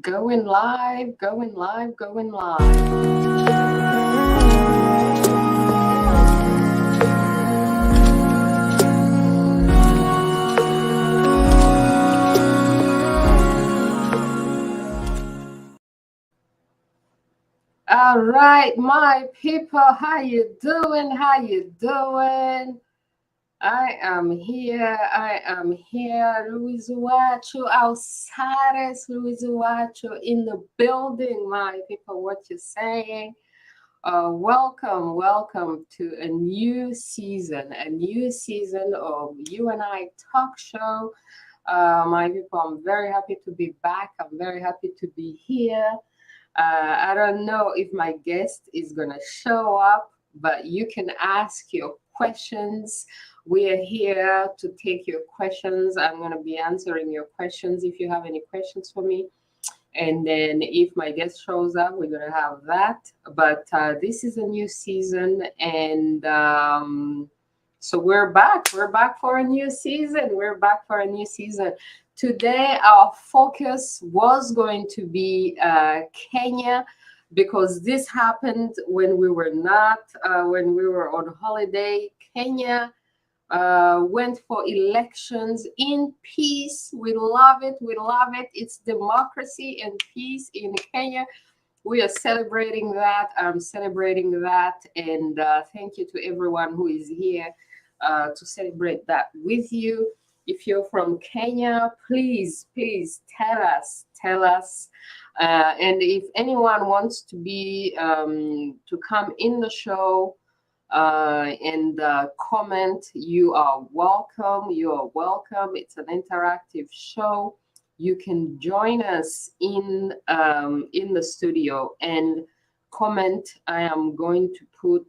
Going live, going live, going live. All right, my people, how you doing? How you doing? I am here. I am here. Louise UWACU, Ausares, Louise UWACU in the building, my people. What you saying? Welcome, welcome to a new season of You and I Talk Show. My people, I'm very happy to be back. I'm very happy to be here. I don't know if my guest is going to show up, but you can ask your questions. We are here to take your questions. I'm going to be answering your questions if you have any questions for me. And then if my guest shows up, we're going to have that. But this is a new season. And so we're back. We're back for a new season. We're back for a new season. Today, our focus was going to be Kenya, because this happened when we were when we were on holiday. Kenya went for elections in peace. We love it. We love it. It's democracy and peace in Kenya. We are celebrating that. I'm celebrating that. And thank you to everyone who is here to celebrate that with you. If you're from Kenya, please tell us. And if anyone wants to be to come in the show and comment, you are welcome. You are welcome. It's an interactive show. You can join us in the studio and comment. I am going to put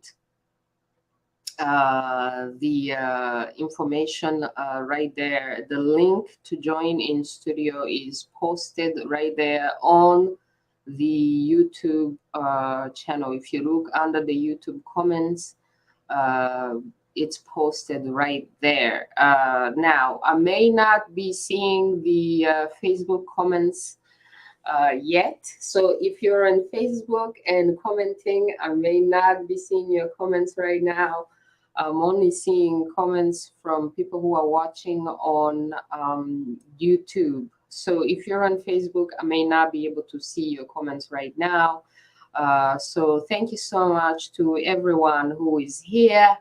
the information right there. The link to join in studio is posted right there on the YouTube channel. If you look under the YouTube comments, it's posted right there. Now, I may not be seeing the Facebook comments yet. So if you're on Facebook and commenting, I may not be seeing your comments right now. I'm only seeing comments from people who are watching on YouTube. So if you're on Facebook, I may not be able to see your comments right now. So thank you so much to everyone who is here.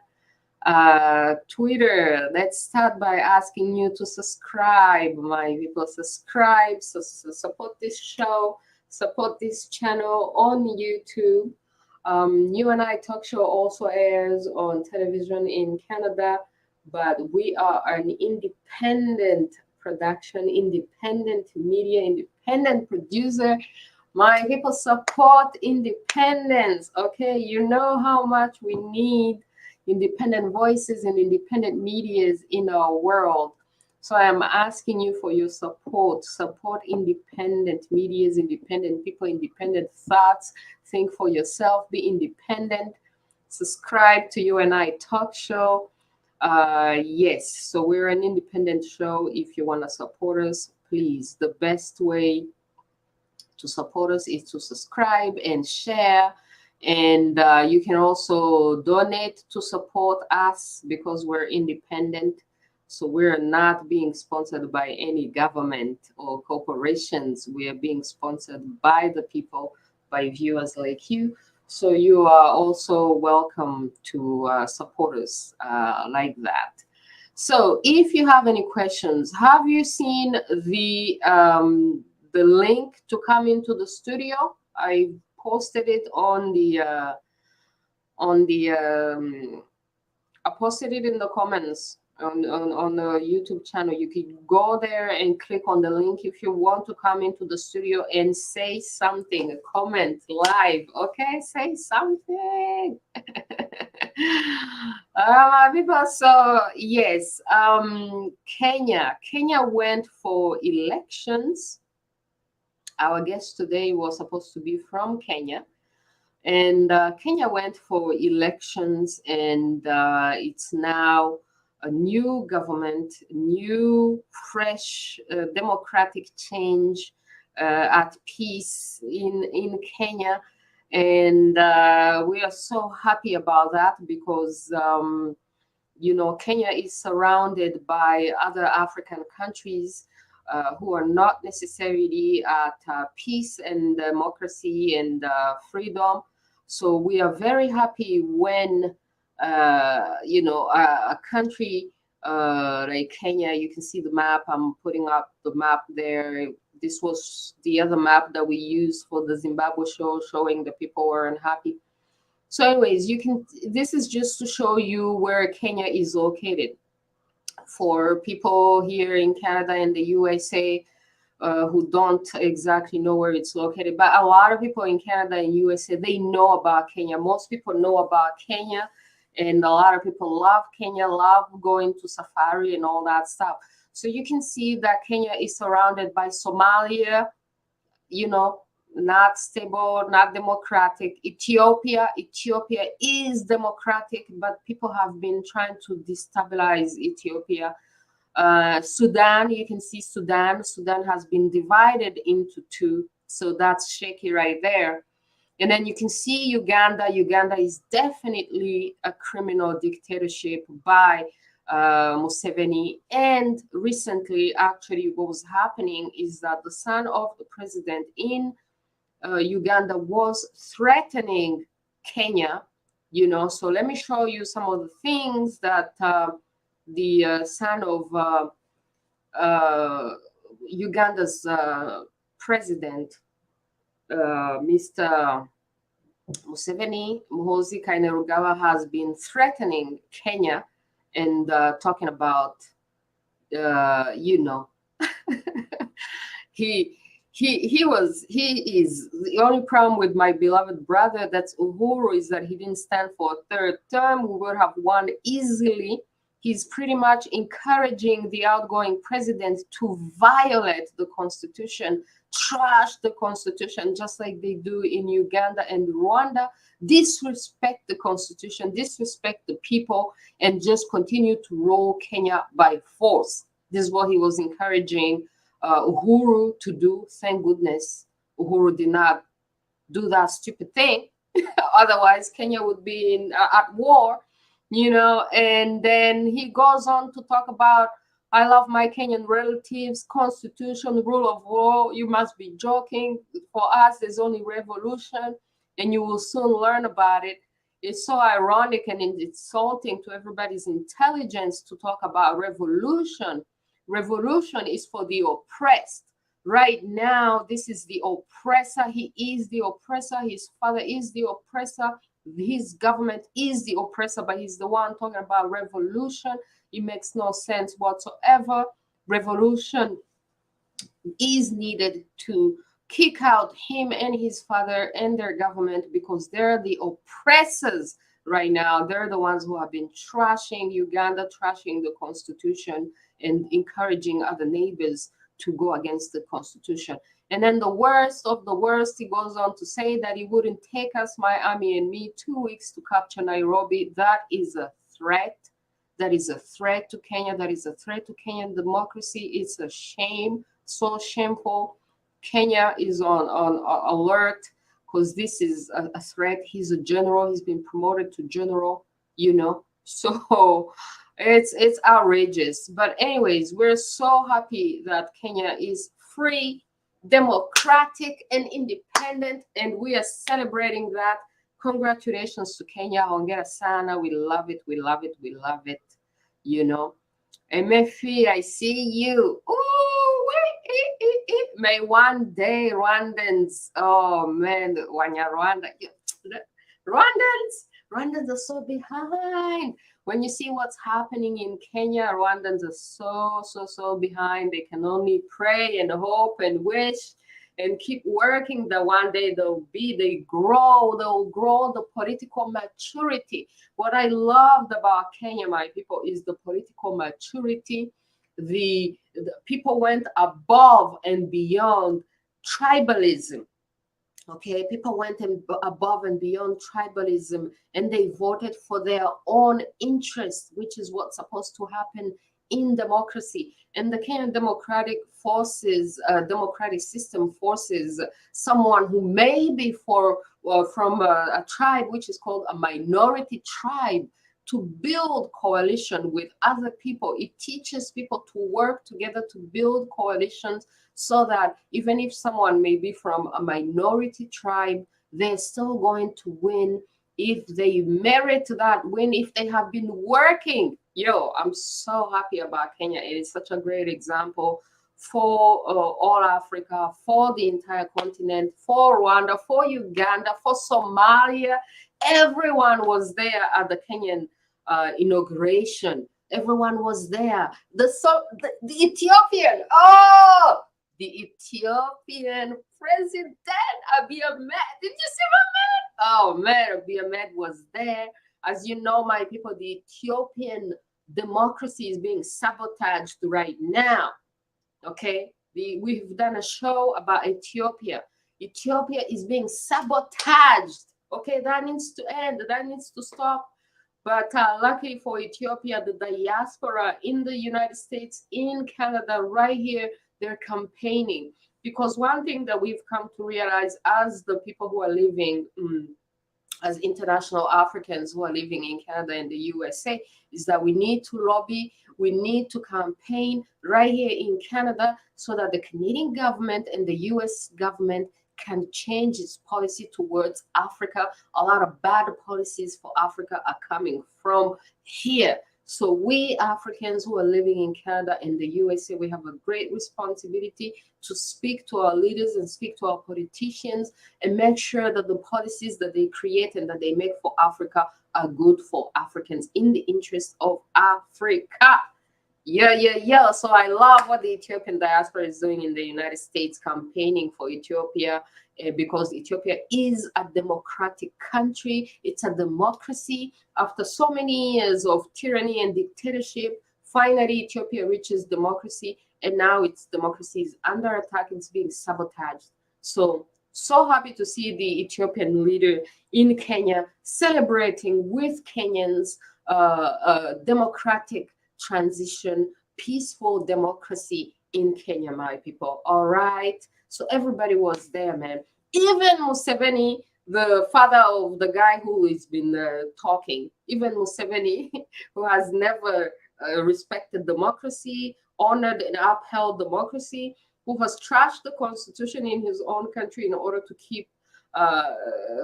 Twitter, let's start by asking you to subscribe, my people. Subscribe, support this show, support this channel on YouTube. You and I Talk Show also airs on television in Canada, but we are an independent production, independent media, independent producer. My people, support independence, okay? You know how much we need independent voices and independent medias in our world. So I am asking you for your support. Support independent medias, independent people, independent thoughts. Think for yourself. Be independent. Subscribe to You and I Talk Show. Yes, so we're an independent show. If you want to support us, please. The best way to support us is to subscribe and share. And you can also donate to support us because we're independent. So we're not being sponsored by any government or corporations. We are being sponsored by the people, by viewers like you. So you are also welcome to support us like that. So if you have any questions, have you seen the link to come into the studio? I posted it on the I posted it in the comments on the YouTube channel. You can go there and click on the link if you want to come into the studio and say something, comment live, okay? Say something. People, so yes, Kenya went for elections. Our guest today was supposed to be from Kenya. And Kenya went for elections, and it's now a new government, new, fresh, democratic change, at peace in Kenya. And we are so happy about that because, you know, Kenya is surrounded by other African countries who are not necessarily at peace and democracy and freedom. So we are very happy when, you know, a country like Kenya, you can see the map. I'm putting up the map there. This was the other map that we used for the Zimbabwe show, showing the people were unhappy. So anyways, you can, this is just to show you where Kenya is located. For people here in Canada and the USA who don't exactly know where it's located, but a lot of people in Canada and USA, they know about Kenya. Most people know about Kenya, and a lot of people love Kenya, love going to safari and all that stuff. So you can see that Kenya is surrounded by Somalia, you know, not stable, not democratic. Ethiopia is democratic, but people have been trying to destabilize Ethiopia. Sudan, you can see Sudan has been divided into two, so that's shaky right there. And then you can see Uganda is definitely a criminal dictatorship by Museveni. And recently, actually, what was happening is that the son of the president in Uganda was threatening Kenya, you know. So let me show you some of the things that the son of Uganda's president, Mr. Museveni, Muhoozi Kainerugaba, has been threatening Kenya and talking about, you know, he is the only problem with my beloved brother, that's Uhuru, is that he didn't stand for a third term. We would have won easily. He's pretty much encouraging the outgoing president to violate the constitution, trash the constitution, just like they do in Uganda and Rwanda, disrespect the constitution, disrespect the people, and just continue to rule Kenya by force. This is what he was encouraging Uhuru to do. Thank goodness Uhuru did not do that stupid thing. Otherwise, Kenya would be in at war, you know. And then he goes on to talk about, I love my Kenyan relatives, constitution, rule of law. You must be joking. For us, there's only revolution, and you will soon learn about it. It's so ironic and insulting to everybody's intelligence to talk about revolution. Revolution is for the oppressed. Right now, this is the oppressor. He is the oppressor. His father is the oppressor. His government is the oppressor, but he's the one talking about revolution. It makes no sense whatsoever. Revolution is needed to kick out him and his father and their government, because they're the oppressors right now. They're the ones who have been trashing Uganda, trashing the constitution, and encouraging other neighbors to go against the constitution. And then the worst of the worst, he goes on to say that it wouldn't take us, my army and me, 2 weeks to capture Nairobi. That is a threat. That is a threat to Kenya. That is a threat to Kenyan democracy. It's a shame, so shameful. Kenya is on alert, because this is a threat. He's a general. He's been promoted to general, you know. So it's outrageous. But anyways, we're so happy that Kenya is free, democratic, and independent, and we are celebrating that. Congratulations to Kenya. Hongera sana. We love it. We love it. We love it. You know. Emefi, I see you. Oh, may one day Rwandans, oh man, Rwanda, Rwandans are so behind. When you see what's happening in Kenya, Rwandans are so behind. They can only pray and hope and wish and keep working that one day they'll grow the political maturity. What I loved about Kenya, my people, is the political maturity. The people went above and beyond tribalism. Okay, people went above and beyond tribalism, and they voted for their own interests, which is what's supposed to happen in democracy. And the Kenyan democratic forces, democratic system forces someone who may be from a tribe which is called a minority tribe to build coalition with other people. It teaches people to work together to build coalitions so that even if someone may be from a minority tribe, they're still going to win if they merit that win, if they have been working. Yo, I'm so happy about Kenya. It is such a great example for all Africa, for the entire continent, for Rwanda, for Uganda, for Somalia. Everyone was there at the Kenyan inauguration. Everyone was there. The Ethiopian, the Ethiopian president, Abiy Ahmed. Did you see my man? Oh man, Abiy Ahmed was there. As you know, my people, the Ethiopian democracy is being sabotaged right now. Okay, we've done a show about Ethiopia. Ethiopia is being sabotaged. Okay, that needs to end. That needs to stop. But luckily for Ethiopia, the diaspora in the United States, in Canada, right here, they're campaigning. Because one thing that we've come to realize as the people who are living, as international Africans who are living in Canada and the USA, is that we need to lobby, we need to campaign right here in Canada so that the Canadian government and the US government can change its policy towards Africa. A lot of bad policies for Africa are coming from here. So we Africans who are living in Canada and the USA, we have a great responsibility to speak to our leaders and speak to our politicians and make sure that the policies that they create and that they make for Africa are good for Africans in the interest of Africa. Yeah. So I love what the Ethiopian diaspora is doing in the United States, campaigning for Ethiopia, because Ethiopia is a democratic country. It's a democracy. After so many years of tyranny and dictatorship, finally Ethiopia reaches democracy, and now its democracy is under attack. It's being sabotaged. So happy to see the Ethiopian leader in Kenya celebrating with Kenyans democratic transition, peaceful democracy in Kenya, my people. All right. So everybody was there, man. Even Museveni, the father of the guy who has been talking, even Museveni, who has never respected democracy, honored and upheld democracy, who has trashed the constitution in his own country in order to keep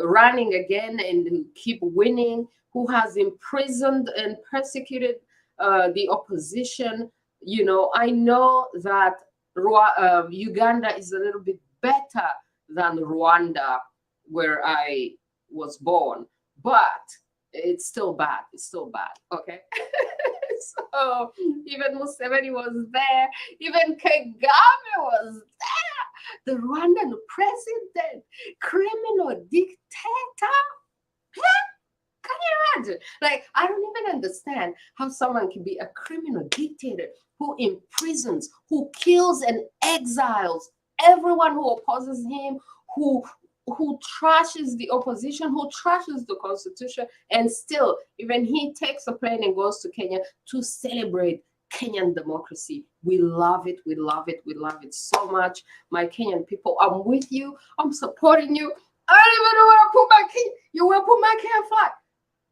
running again and keep winning, who has imprisoned and persecuted the opposition. You know, I know that Uganda is a little bit better than Rwanda, where I was born, but it's still bad. It's still bad. Okay. So even Museveni was there. Even Kagame was there. The Rwandan president, criminal dictator. Can you imagine? Like, I don't even understand how someone can be a criminal dictator who imprisons, who kills and exiles everyone who opposes him, who trashes the opposition, who trashes the constitution, and still, even he takes a plane and goes to Kenya to celebrate Kenyan democracy. We love it. We love it. We love it so much. My Kenyan people, I'm with you. I'm supporting you. I don't even know where to put my Kenya. You will put my Kenya flag.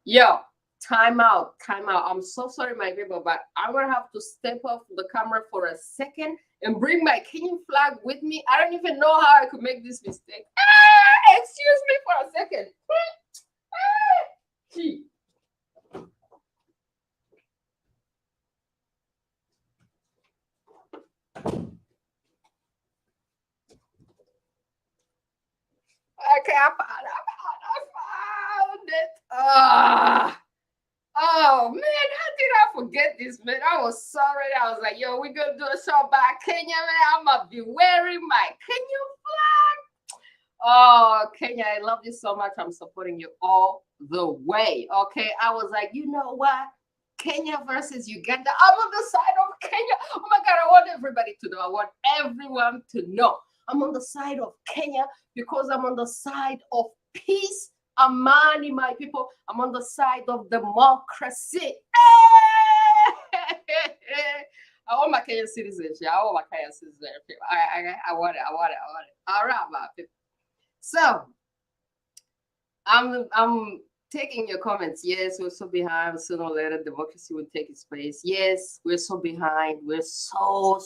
Yo, time out. I'm so sorry, my people, but I'm gonna have to step off the camera for a second and bring my Kenyan flag with me. I don't even know how I could make this mistake. Excuse me for a second. Okay, I found it. Oh man, how did I forget this, man? I was sorry. I was like, yo, we're gonna do a show about Kenya, man. I'm gonna be wearing my Kenyan flag. Oh, Kenya, I love you so much. I'm supporting you all the way. Okay, I was like, you know what? Kenya versus Uganda. I'm on the side of Kenya. Oh my God, I want everybody to know. I want everyone to know. I'm on the side of Kenya because I'm on the side of peace, Amani, my people. I'm on the side of democracy. I want my Kenyan citizenship. I want my Kenyan citizenship. I want it. I want it. I want it. All right, my people. So I'm taking your comments. Yes, we're so behind. Sooner or later, democracy will take its place. Yes, we're so behind. We're so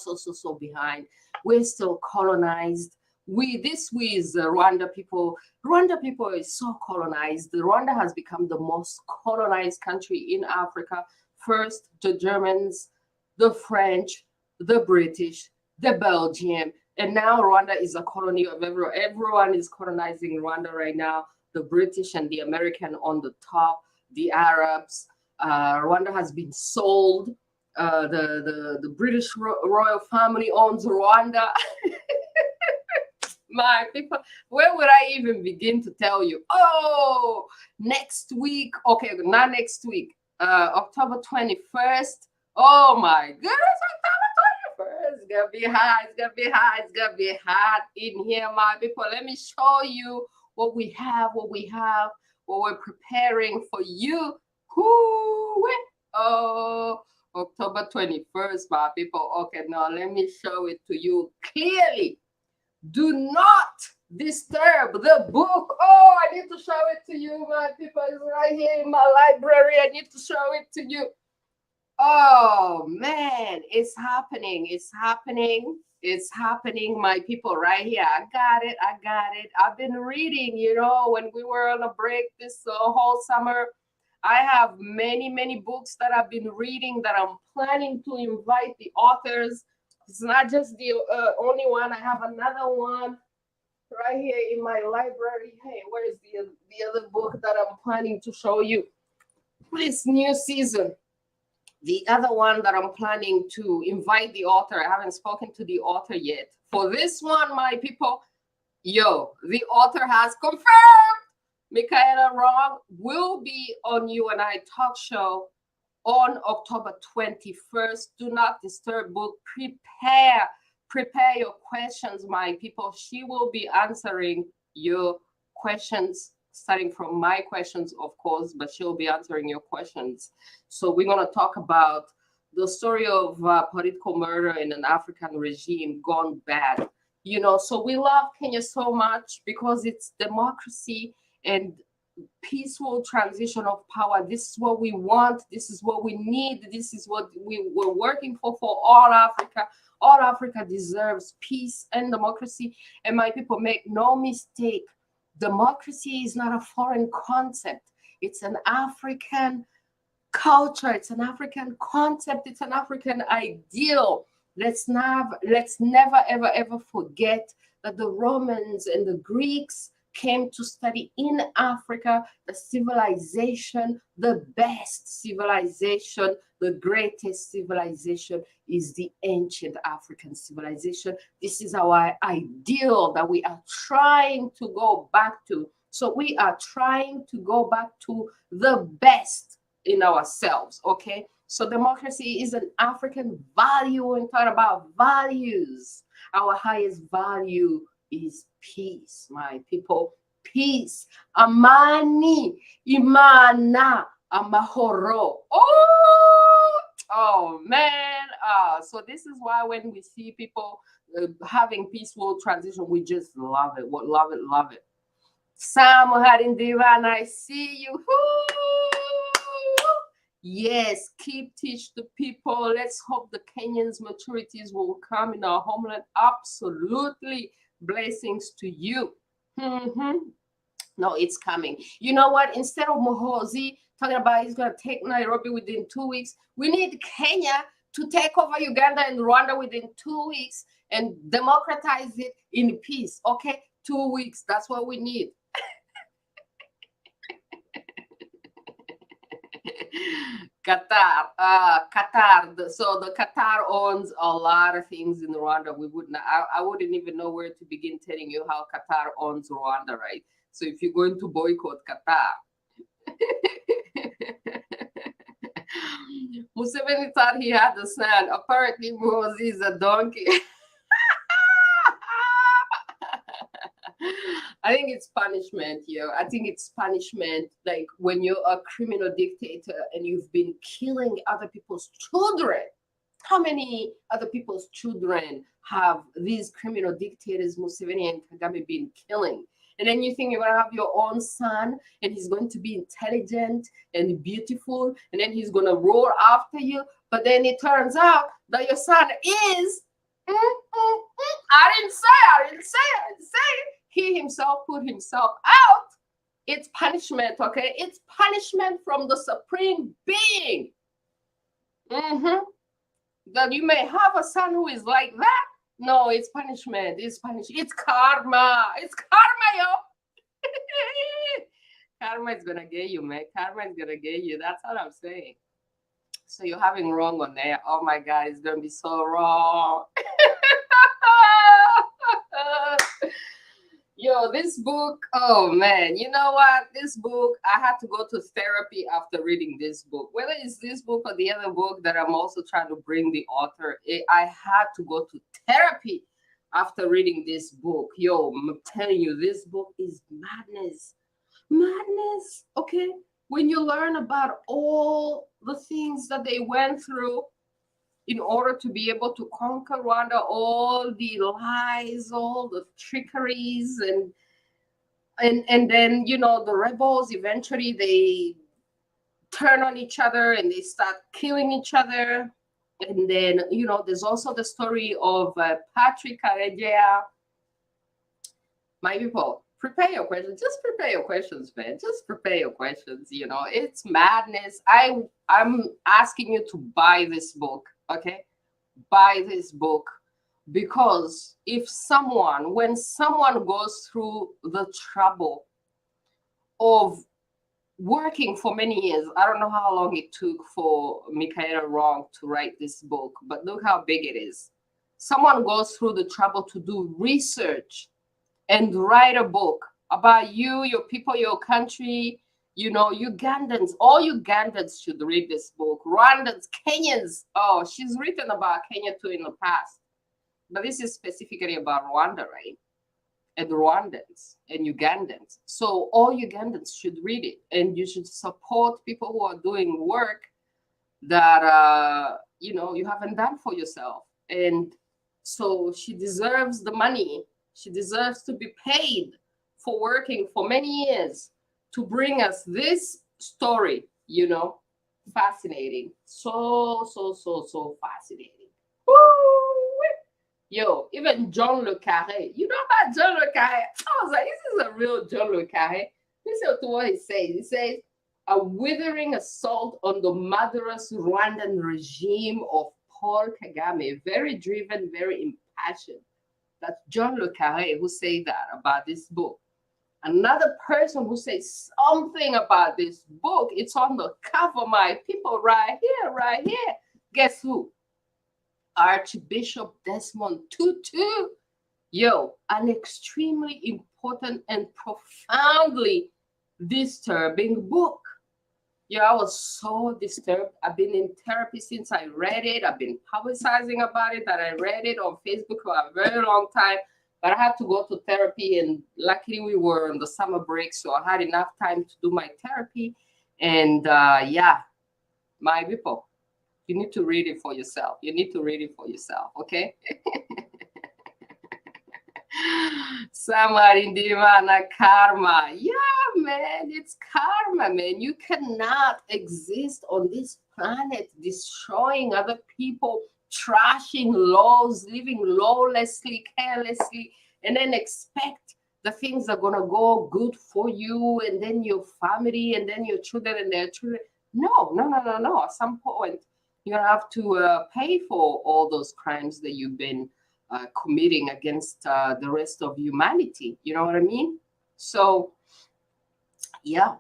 behind. We're still colonized. This is Rwanda people. Rwanda people is so colonized. Rwanda has become the most colonized country in Africa. First, the Germans, the French, the British, the Belgian, and now Rwanda is a colony of everyone. Everyone is colonizing Rwanda right now. The British and the American on the top, the Arabs. Rwanda has been sold. The British royal family owns Rwanda. My people, where would I even begin to tell you? Oh, next week. Okay, not next week. October 21st. Oh my goodness, October 21st. It's gonna be hot. It's gonna be hot. It's gonna be hot in here, my people. Let me show you what we have, what we're preparing for you. Oh, October 21st, my people. Okay, now let me show it to you clearly. Do not disturb the book. Oh, I need to show it to you, my people. It's right here in my library. I need to show it to you. Oh, man, it's happening. It's happening. It's happening, my people, right here. I got it. I got it. I've been reading, when we were on a break this whole summer. I have many books that I've been reading that I'm planning to invite the authors. It's not just the only one. I have another one right here in my library. Hey, where is the other book that I'm planning to show you this new season? The other one that I'm planning to invite the author. I haven't spoken to the author yet. For this one, my people, the author has confirmed. Michaela Wrong will be on You and I talk show on October 21st. Do not disturb book. Prepare your questions, my people. She will be answering your questions, starting from my questions, of course, but she'll be answering your questions. So we're going to talk about the story of political murder in an African regime gone bad. So we love Kenya so much because it's democracy and peaceful transition of power. This is what we want. This is what we need. This is what we were working for all Africa. All Africa deserves peace and democracy. And my people, make no mistake, democracy is not a foreign concept. It's an African culture. It's an African concept. It's an African ideal. Let's never ever forget that the Romans and the Greeks came to study in Africa the civilization, the best civilization, the greatest civilization is the ancient African civilization. This is our ideal that we are trying to go back to. So we are trying to go back to the best in ourselves, okay? So democracy is an African value, and talk about values. Our highest value is peace, my people. Peace. Amani. Imana. Amahoro. Oh man. So this is why when we see people having peaceful transition, we just love it. Love it. Sam Divan, I see you. Yes, teach the people. Let's hope the Kenyans' maturities will come in our homeland. Absolutely. Blessings to you. No, it's coming. You know what? Instead of Mohozi talking about he's going to take Nairobi within 2 weeks, we need Kenya to take over Uganda and Rwanda within 2 weeks and democratize it in peace. Okay? 2 weeks. That's what we need. Qatar. So the Qatar owns a lot of things in Rwanda. I wouldn't even know where to begin telling you how Qatar owns Rwanda, right? So if you're going to boycott Qatar, Museveni thought he had the sand. Apparently, Moses is a donkey. I think it's punishment, I think it's punishment. Like when you're a criminal dictator and you've been killing other people's children, How many other people's children have these criminal dictators, Museveni and Kagame, been killing? And then you think you're going to have your own son and he's going to be intelligent and beautiful, and then he's going to roar after you. But then it turns out that your son is, I didn't say. He himself put himself out. It's punishment, okay? It's punishment from the supreme being. That you may have a son who is like that. No, it's punishment. It's punishment. It's karma. It's karma, yo. Karma is gonna get you, man. Karma is gonna get you. That's what I'm saying. So you're having wrong on there. Oh my God, it's gonna be so wrong. Yo, this book, oh man, you know what? This book, I had to go to therapy after reading this book. Whether it's this book or the other book that I'm also trying to bring the author, I had to go to therapy after reading this book. Yo, I'm telling you, this book is madness. Madness, okay? When you learn about all the things that they went through in order to be able to conquer Rwanda, all the lies, all the trickeries, and then, you know, the rebels, eventually they turn on each other and they start killing each other. And then, you know, there's also the story of Patrick Karegeya. My people, prepare your questions. Just prepare your questions, man. Just prepare your questions. You know, it's madness. I'm asking you to buy this book. Okay, buy this book, because when someone goes through the trouble of working for many years, I don't know how long it took for Michaela Wrong to write this book, but look how big it is. Someone goes through the trouble to do research and write a book about you, your people, your country. You know, Ugandans, all Ugandans should read this book. Rwandans, Kenyans. Oh, she's written about Kenya too in the past. But this is specifically about Rwanda, right? And Rwandans and Ugandans. So all Ugandans should read it. And you should support people who are doing work that, you know, you haven't done for yourself. And so she deserves the money. She deserves to be paid for working for many years to bring us this story, you know. Fascinating. So fascinating. Woo! Yo, even John Le Carré. You know about John Le Carré? I was like, this is a real John Le Carré. Listen to what he says. He says, a withering assault on the murderous Rwandan regime of Paul Kagame. Very driven, very impassioned. That's John Le Carré who said that about this book. Another person who says something about this book, it's on the cover, my people, right here. Guess who? Archbishop Desmond Tutu. Yo, an extremely important and profoundly disturbing book. Yeah, I was so disturbed. I've been in therapy since I read it. I've been publicizing about it, that I read it on Facebook for a very long time. But I had to go to therapy, and luckily we were on the summer break, so I had enough time to do my therapy. And yeah, my people, you need to read it for yourself. You need to read it for yourself, okay? Somebody in Imana, karma. Yeah, man, it's karma, man. You cannot exist on this planet destroying other people, trashing laws, living lawlessly, carelessly, and then expect the things are gonna go good for you, and then your family, and then your children and their children. No. At some point, you have to pay for all those crimes that you've been committing against the rest of humanity. You know what I mean? So, yeah.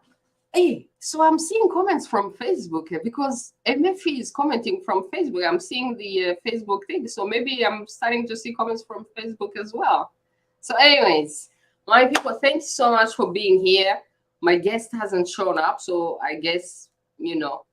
Hey, so I'm seeing comments from Facebook here because MFE is commenting from Facebook. I'm seeing the Facebook thing. So maybe I'm starting to see comments from Facebook as well. So anyways, my people, thanks so much for being here. My guest hasn't shown up, so I guess, you know,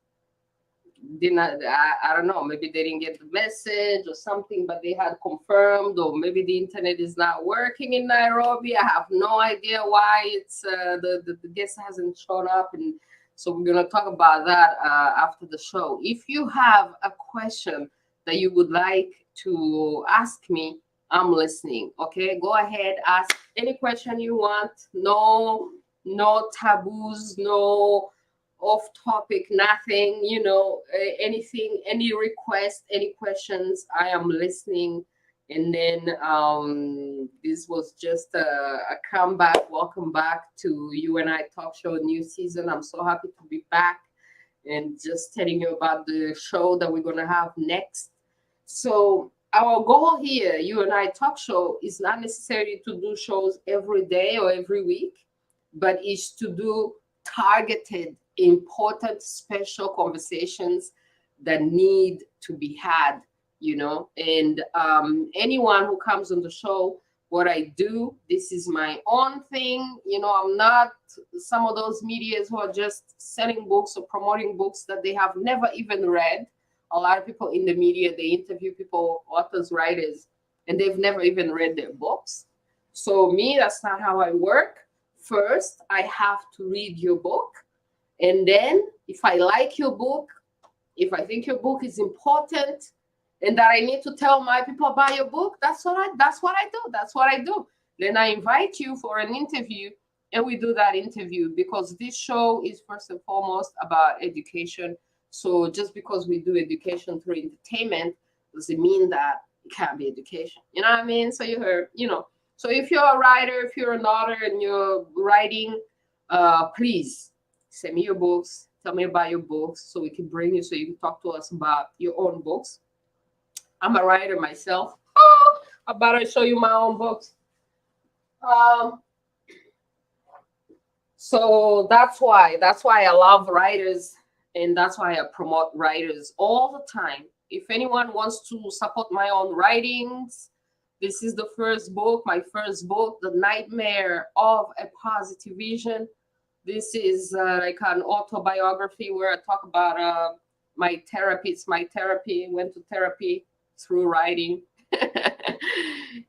I don't know, maybe they didn't get the message or something, but they had confirmed, or maybe the internet is not working in Nairobi. I have no idea why it's the guest hasn't shown up, and so we're gonna talk about that after the show. If you have a question that you would like to ask me, I'm listening. Okay, go ahead, ask any question you want. No taboos, no off topic, nothing, you know, anything, any request, any questions, I am listening. And then this was just a comeback. Welcome back to You and I Talk Show new season. I'm so happy to be back and just telling you about the show that we're going to have next. So our goal here, You and I Talk Show, is not necessarily to do shows every day or every week, but is to do targeted, important, special conversations that need to be had, you know. And anyone who comes on the show, what I do, this is my own thing. You know, I'm not some of those medias who are just selling books or promoting books that they have never even read. A lot of people in the media, they interview people, authors, writers, and they've never even read their books. So me, that's not how I work. First, I have to read your book. And then if I like your book, if I think your book is important and that I need to tell my people about your book, that's what I do. Then I invite you for an interview and we do that interview, because this show is first and foremost about education. So just because we do education through entertainment doesn't mean that it can't be education. You know what I mean? So you heard, you know. So if you're a writer, if you're an author and you're writing, please send me your books. Tell me about your books so we can bring you, so you can talk to us about your own books. I'm a writer myself. Oh, I better show you my own books. So that's why I love writers, and that's why I promote writers all the time. If anyone wants to support my own writings, this is the first book, my first book, The Nightmare of a Positive Vision. This is like an autobiography where I talk about my therapy. It's my therapy. Went to therapy through writing.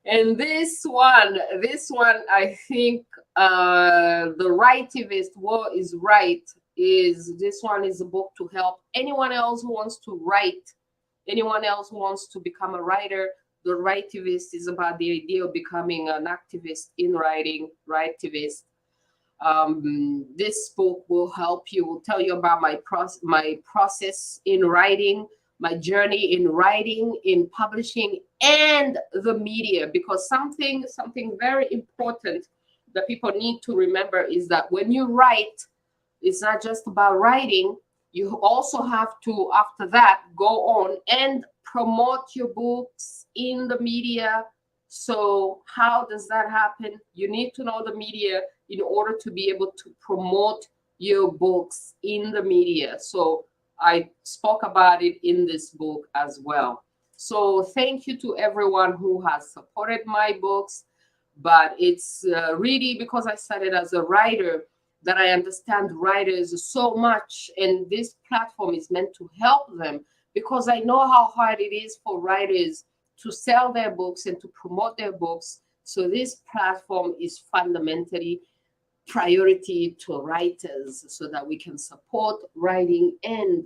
And this one, I think the writivist, what is right, is this one is a book to help anyone else who wants to write, anyone else who wants to become a writer. The Writivist is about the idea of becoming an activist in writing, Writivist. This book will help you, will tell you about my process in writing, my journey in writing, in publishing, and the media. Because something very important that people need to remember is that when you write, it's not just about writing. You also have to, after that, go on and promote your books in the media. So how does that happen? You need to know the media in order to be able to promote your books in the media. So I spoke about it in this book as well. So thank you to everyone who has supported my books. But it's really because I started as a writer that I understand writers so much, and this platform is meant to help them, because I know how hard it is for writers to sell their books and to promote their books. So this platform is fundamentally priority to writers so that we can support writing and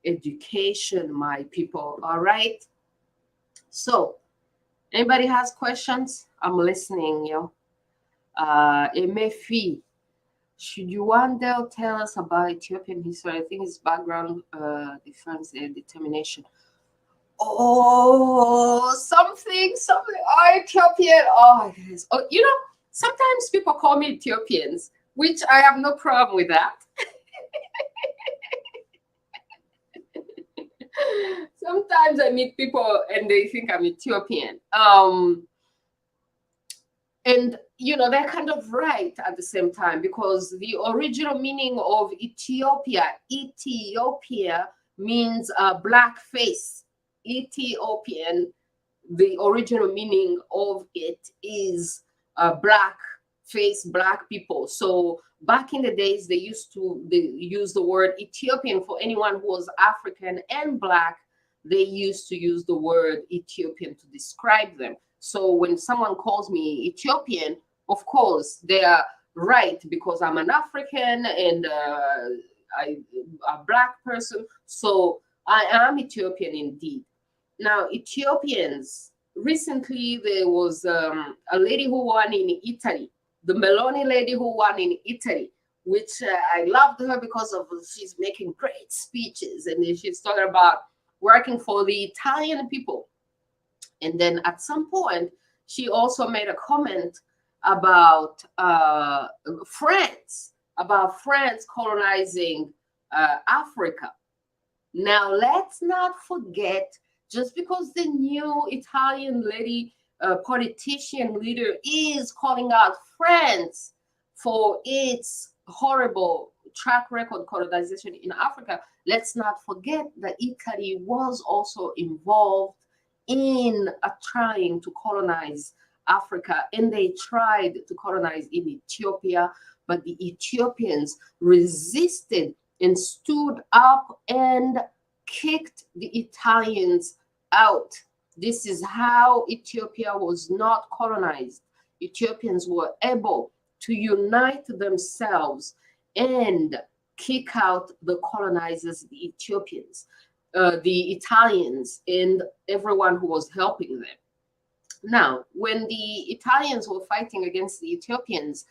education, my people. All right. So anybody has questions? I'm listening, yo. Emefi, should you one day tell us about Ethiopian history? I think it's background, defense, and determination. Oh, something. Oh, Ethiopian. Oh, yes. Oh, you know, sometimes people call me Ethiopians, which I have no problem with that. Sometimes I meet people and they think I'm Ethiopian. And, you know, they're kind of right at the same time, because the original meaning of Ethiopia means black face. Ethiopian, the original meaning of it is black face, black people. So back in the days, they used to use the word Ethiopian for anyone who was African and black. They used to use the word Ethiopian to describe them. So when someone calls me Ethiopian, of course, they are right, because I'm an African and I'm a black person. So I am Ethiopian indeed. Now, Ethiopians, recently there was a lady who won in Italy, the Meloni lady who won in Italy, which I loved her because of she's making great speeches, and then she's talking about working for the Italian people. And then at some point, she also made a comment about France colonizing Africa. Now, let's not forget, just because the new Italian lady politician leader is calling out France for its horrible track record colonization in Africa, let's not forget that Italy was also involved in trying to colonize Africa, and they tried to colonize in Ethiopia, but the Ethiopians resisted and stood up and kicked the Italians out. This is how Ethiopia was not colonized. Ethiopians were able to unite themselves and kick out the colonizers, the Ethiopians, the Italians, and everyone who was helping them. Now, when the Italians were fighting against the Ethiopians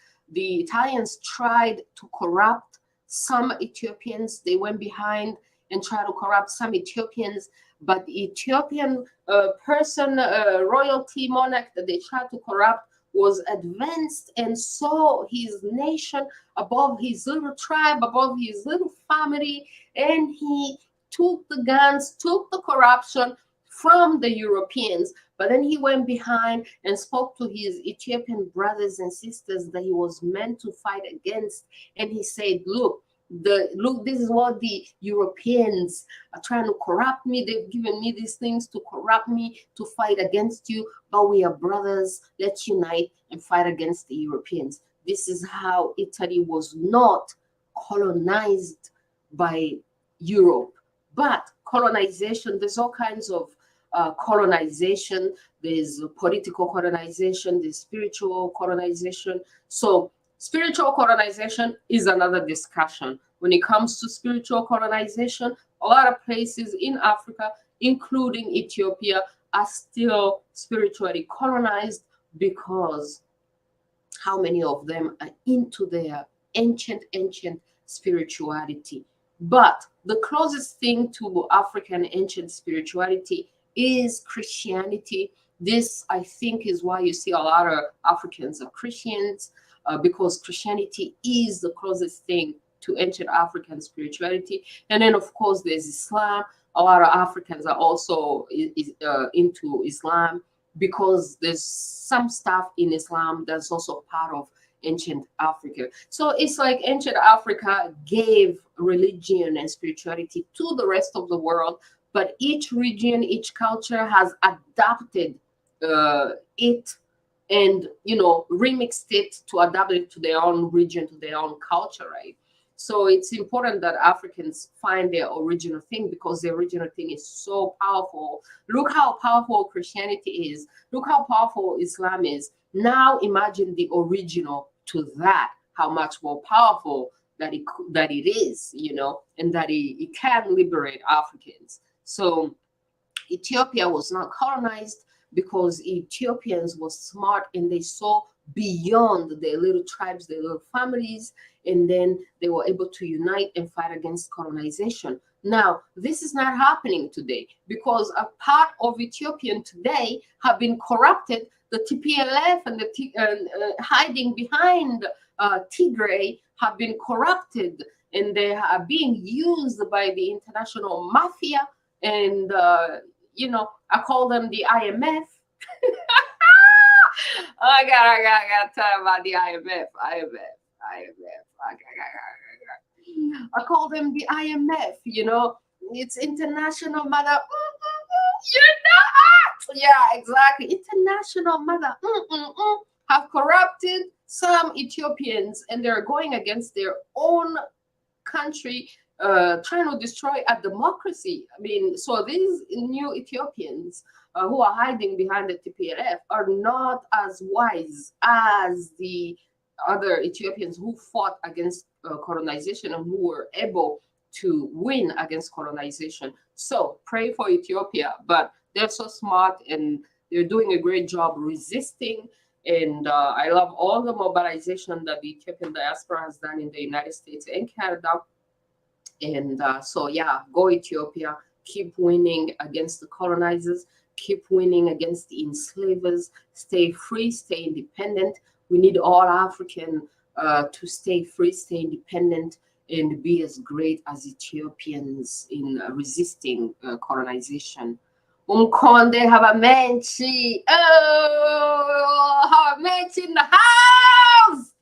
tried to corrupt some Ethiopians. They went behind and tried to corrupt some Ethiopians, but the Ethiopian royalty monarch that they tried to corrupt was advanced and saw his nation above his little tribe, above his little family, and he took the guns, took the corruption from the Europeans. But then he went behind and spoke to his Ethiopian brothers and sisters that he was meant to fight against. And he said, look, this is what the Europeans are trying to corrupt me. They've given me these things to corrupt me, to fight against you, but we are brothers. Let's unite and fight against the Europeans. This is how Italy was not colonized by Europe. But colonization, there's all kinds of colonization. There's political colonization, there's spiritual colonization. So spiritual colonization is another discussion. When it comes to spiritual colonization, a lot of places in Africa, including Ethiopia, are still spiritually colonized because how many of them are into their ancient spirituality. But the closest thing to African ancient spirituality is Christianity. This, I think, is why you see a lot of Africans are Christians, because Christianity is the closest thing to ancient African spirituality. And then, of course, there's Islam. A lot of Africans are also into Islam because there's some stuff in Islam that's also part of ancient Africa. So it's like ancient Africa gave religion and spirituality to the rest of the world, but each region, each culture has adapted it and, you know, remixed it to adapt it to their own region, to their own culture, right? So it's important that Africans find their original thing, because the original thing is so powerful. Look how powerful Christianity is. Look how powerful Islam is. Now imagine the original to that, how much more powerful that it is, you know, and that it can liberate Africans. So Ethiopia was not colonized because Ethiopians were smart and they saw beyond their little tribes, their little families, and then they were able to unite and fight against colonization. Now, this is not happening today because a part of Ethiopian today have been corrupted. The TPLF and the hiding behind Tigray have been corrupted, and they are being used by the international mafia. And you know, I call them the IMF. I got to talk about the IMF. I call them the IMF. You know, it's international mother. You're not. Yeah, exactly. International mother have corrupted some Ethiopians, and they're going against their own country, trying to destroy a democracy. I mean, so these new Ethiopians who are hiding behind the TPLF are not as wise as the other Ethiopians who fought against colonization and who were able to win against colonization. So pray for Ethiopia, but they're so smart and they're doing a great job resisting. And I love all the mobilization that the Ethiopian diaspora has done in the United States and Canada. And so, yeah, go Ethiopia, keep winning against the colonizers, keep winning against the enslavers, stay free, stay independent. We need all African to stay free, stay independent, and be as great as Ethiopians in resisting colonization. Umkonde Habamenchi. Oh, Habamenchi in the house.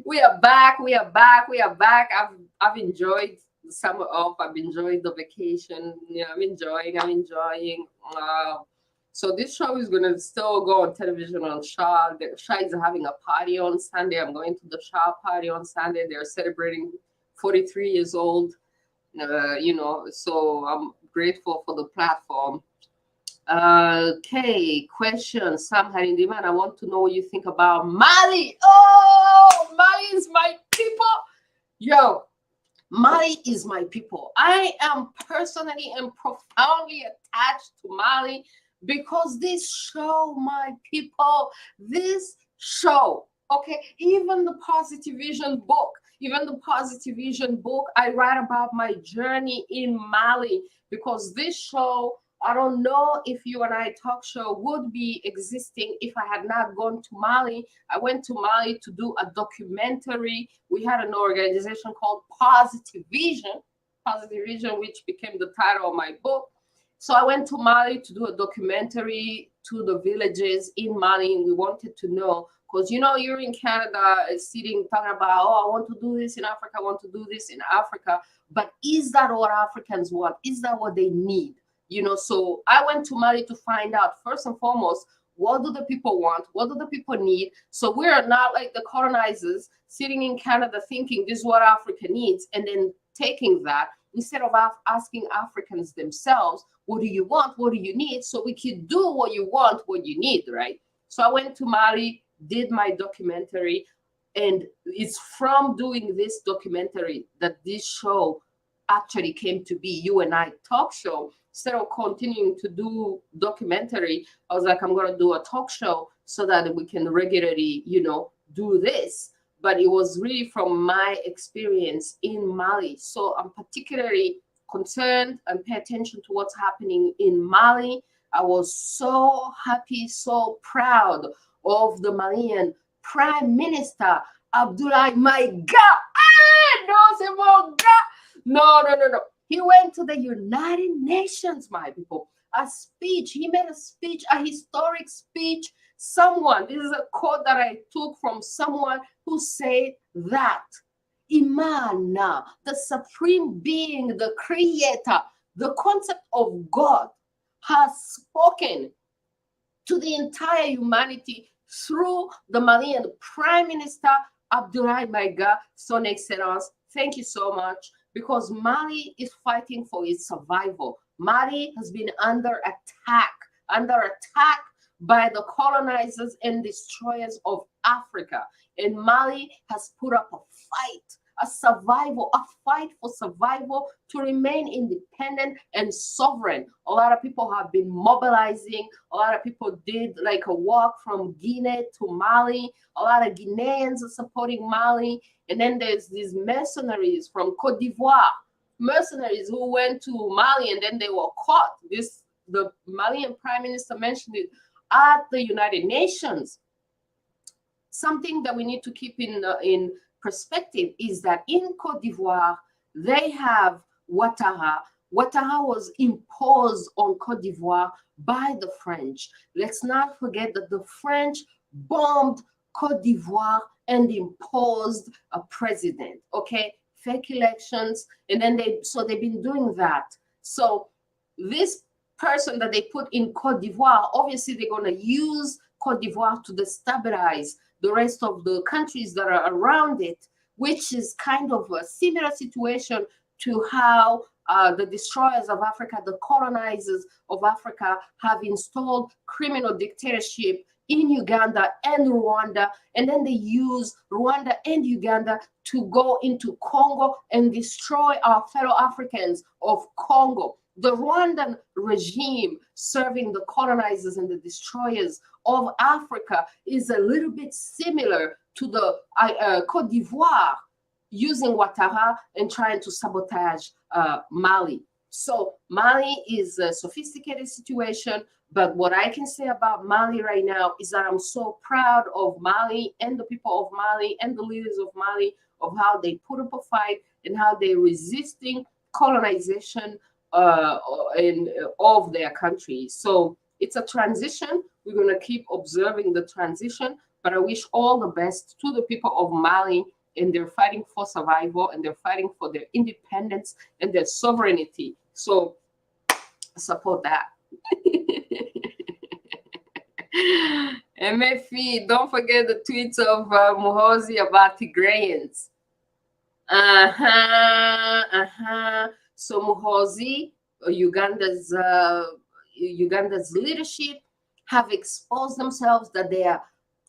We are back. We are back. We are back. I've enjoyed the summer off. I've enjoyed the vacation. Yeah, I'm enjoying. So this show is gonna still go on television on SHAW. SHAW is having a party on Sunday. I'm going to the SHAW party on Sunday. They're celebrating 43 years old. You know, so I'm grateful for the platform. Okay, question. Sam Harindiman, I want to know what you think about Mali. Oh, Mali is my people. Yo, Mali is my people. I am personally and profoundly attached to Mali because this show, my people, this show, okay, even the Positive Vision book, I write about my journey in Mali because this show, I don't know if You and I Talk Show would be existing if I had not gone to Mali. I went to Mali to do a documentary. We had an organization called Positive Vision, which became the title of my book. So I went to Mali to do a documentary to the villages in Mali, and we wanted to know, because you know, you're in Canada sitting talking about, oh, I want to do this in Africa, I want to do this in Africa, but is that what Africans want? Is that what they need? You know, so I went to Mali to find out, first and foremost, what do the people want? What do the people need? So we're not like the colonizers sitting in Canada thinking this is what Africa needs, and then taking that instead of asking Africans themselves, what do you want? What do you need? So we could do what you want, what you need, right? So I went to Mali, did my documentary, and it's from doing this documentary that this show actually came to be, You and I Talk Show. Instead of continuing to do documentary, I was like, I'm going to do a talk show so that we can regularly, you know, do this. But it was really from my experience in Mali. So I'm particularly concerned and pay attention to what's happening in Mali. I was so happy, so proud of the Malian Prime Minister, Abdoulaye Maïga. No. He went to the United Nations, my people. A speech. He made a speech, a historic speech. This is a quote that I took from someone who said that Imana, the supreme being, the creator, the concept of God, has spoken to the entire humanity through the Malian Prime Minister, Abdoulaye Maïga, Son Excellence. Thank you so much. Because Mali is fighting for its survival. Mali has been under attack by the colonizers and destroyers of Africa. And Mali has put up a fight for survival to remain independent and sovereign. A lot of people have been mobilizing. A lot of people did like a walk from Guinea to Mali. A lot of Guineans are supporting Mali. And then there's these mercenaries from Cote d'Ivoire, mercenaries who went to Mali and then they were caught. The Malian Prime Minister mentioned it at the United Nations. Something that we need to keep in perspective is that in Cote d'Ivoire, they have Ouattara. Ouattara was imposed on Cote d'Ivoire by the French. Let's not forget that the French bombed Cote d'Ivoire and imposed a president, okay? Fake elections, and then they've been doing that. So this person that they put in Cote d'Ivoire, obviously they're gonna use Cote d'Ivoire to destabilize the rest of the countries that are around it, which is kind of a similar situation to how the destroyers of Africa, the colonizers of Africa, have installed criminal dictatorship in Uganda and Rwanda, and then they use Rwanda and Uganda to go into Congo and destroy our fellow Africans of Congo. The Rwandan regime serving the colonizers and the destroyers of Africa is a little bit similar to the Côte d'Ivoire using Ouattara and trying to sabotage Mali. So Mali is a sophisticated situation, but what I can say about Mali right now is that I'm so proud of Mali and the people of Mali and the leaders of Mali, of how they put up a fight and how they're resisting colonization of their country. So it's a transition. We're going to keep observing the transition, but I wish all the best to the people of Mali, and they're fighting for survival, and they're fighting for their independence and their sovereignty. So support that. MFE, don't forget the tweets of Muhozi about Tigrayans. So Muhozi, Uganda's leadership have exposed themselves that they are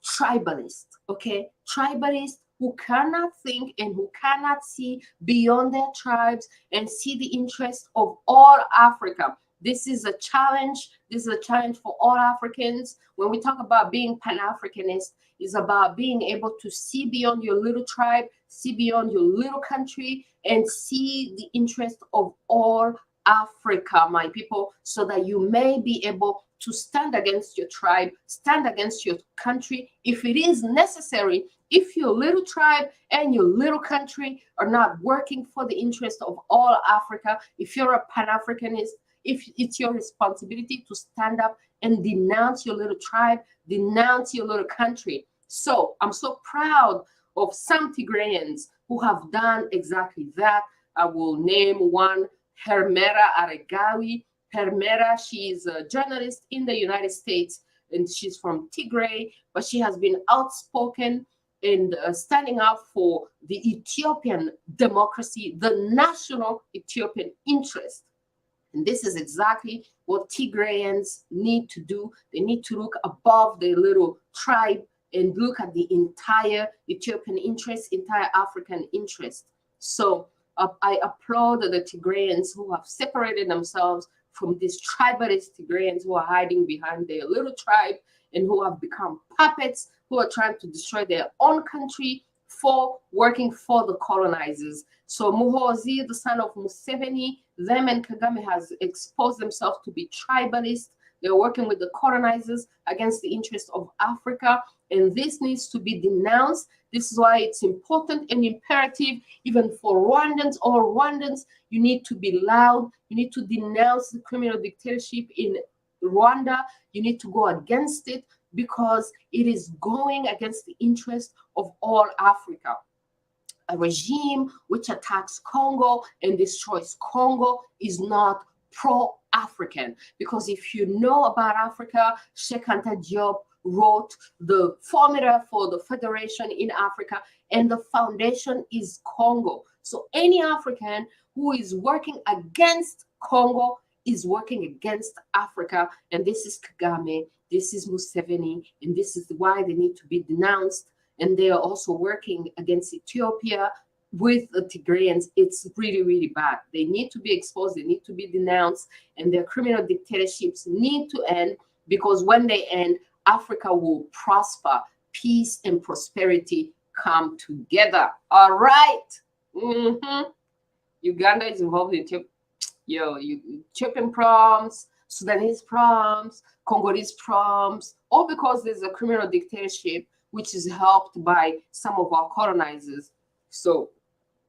tribalists, okay? Tribalists who cannot think and who cannot see beyond their tribes and see the interest of all Africa. This is a challenge. This is a challenge for all Africans. When we talk about being Pan-Africanist, it's about being able to see beyond your little tribe, see beyond your little country, and see the interest of all Africa, my people, so that you may be able to stand against your tribe, stand against your country if it is necessary. If your little tribe and your little country are not working for the interest of all Africa, if you're a Pan-Africanist, if it's your responsibility to stand up and denounce your little tribe, denounce your little country. So I'm so proud of some Tigrayans who have done exactly that. I will name one, Hermera Aregawi. Hermera, she is a journalist in the United States, and she's from Tigray, but she has been outspoken and standing up for the Ethiopian democracy, the national Ethiopian interest. And this is exactly what Tigrayans need to do. They need to look above their little tribe and look at the entire Ethiopian interest, entire African interest. So I applaud the Tigrayans who have separated themselves from these tribalist Tigrayans who are hiding behind their little tribe and who have become puppets, who are trying to destroy their own country for working for the colonizers. So Muhozi, the son of Museveni, them and Kagame has exposed themselves to be tribalist. They're working with the colonizers against the interest of Africa, and this needs to be denounced. This is why it's important and imperative, even for Rwandans, all Rwandans, you need to be loud. You need to denounce the criminal dictatorship in Rwanda. You need to go against it because it is going against the interest of all Africa. A regime which attacks Congo and destroys Congo is not pro-African, because if you know about Africa, Sheikh Anta Diop wrote the formula for the federation in Africa, and the foundation is Congo. So any African who is working against Congo is working against Africa, and this is Kagame, this is Museveni, and this is why they need to be denounced. And they are also working against Ethiopia with the Tigrayans. It's really, really bad. They need to be exposed. They need to be denounced. And their criminal dictatorships need to end, because when they end, Africa will prosper. Peace and prosperity come together. All right. Uganda is involved in Ethiopian problems, Sudanese problems, Congolese problems, all because there's a criminal dictatorship which is helped by some of our colonizers. So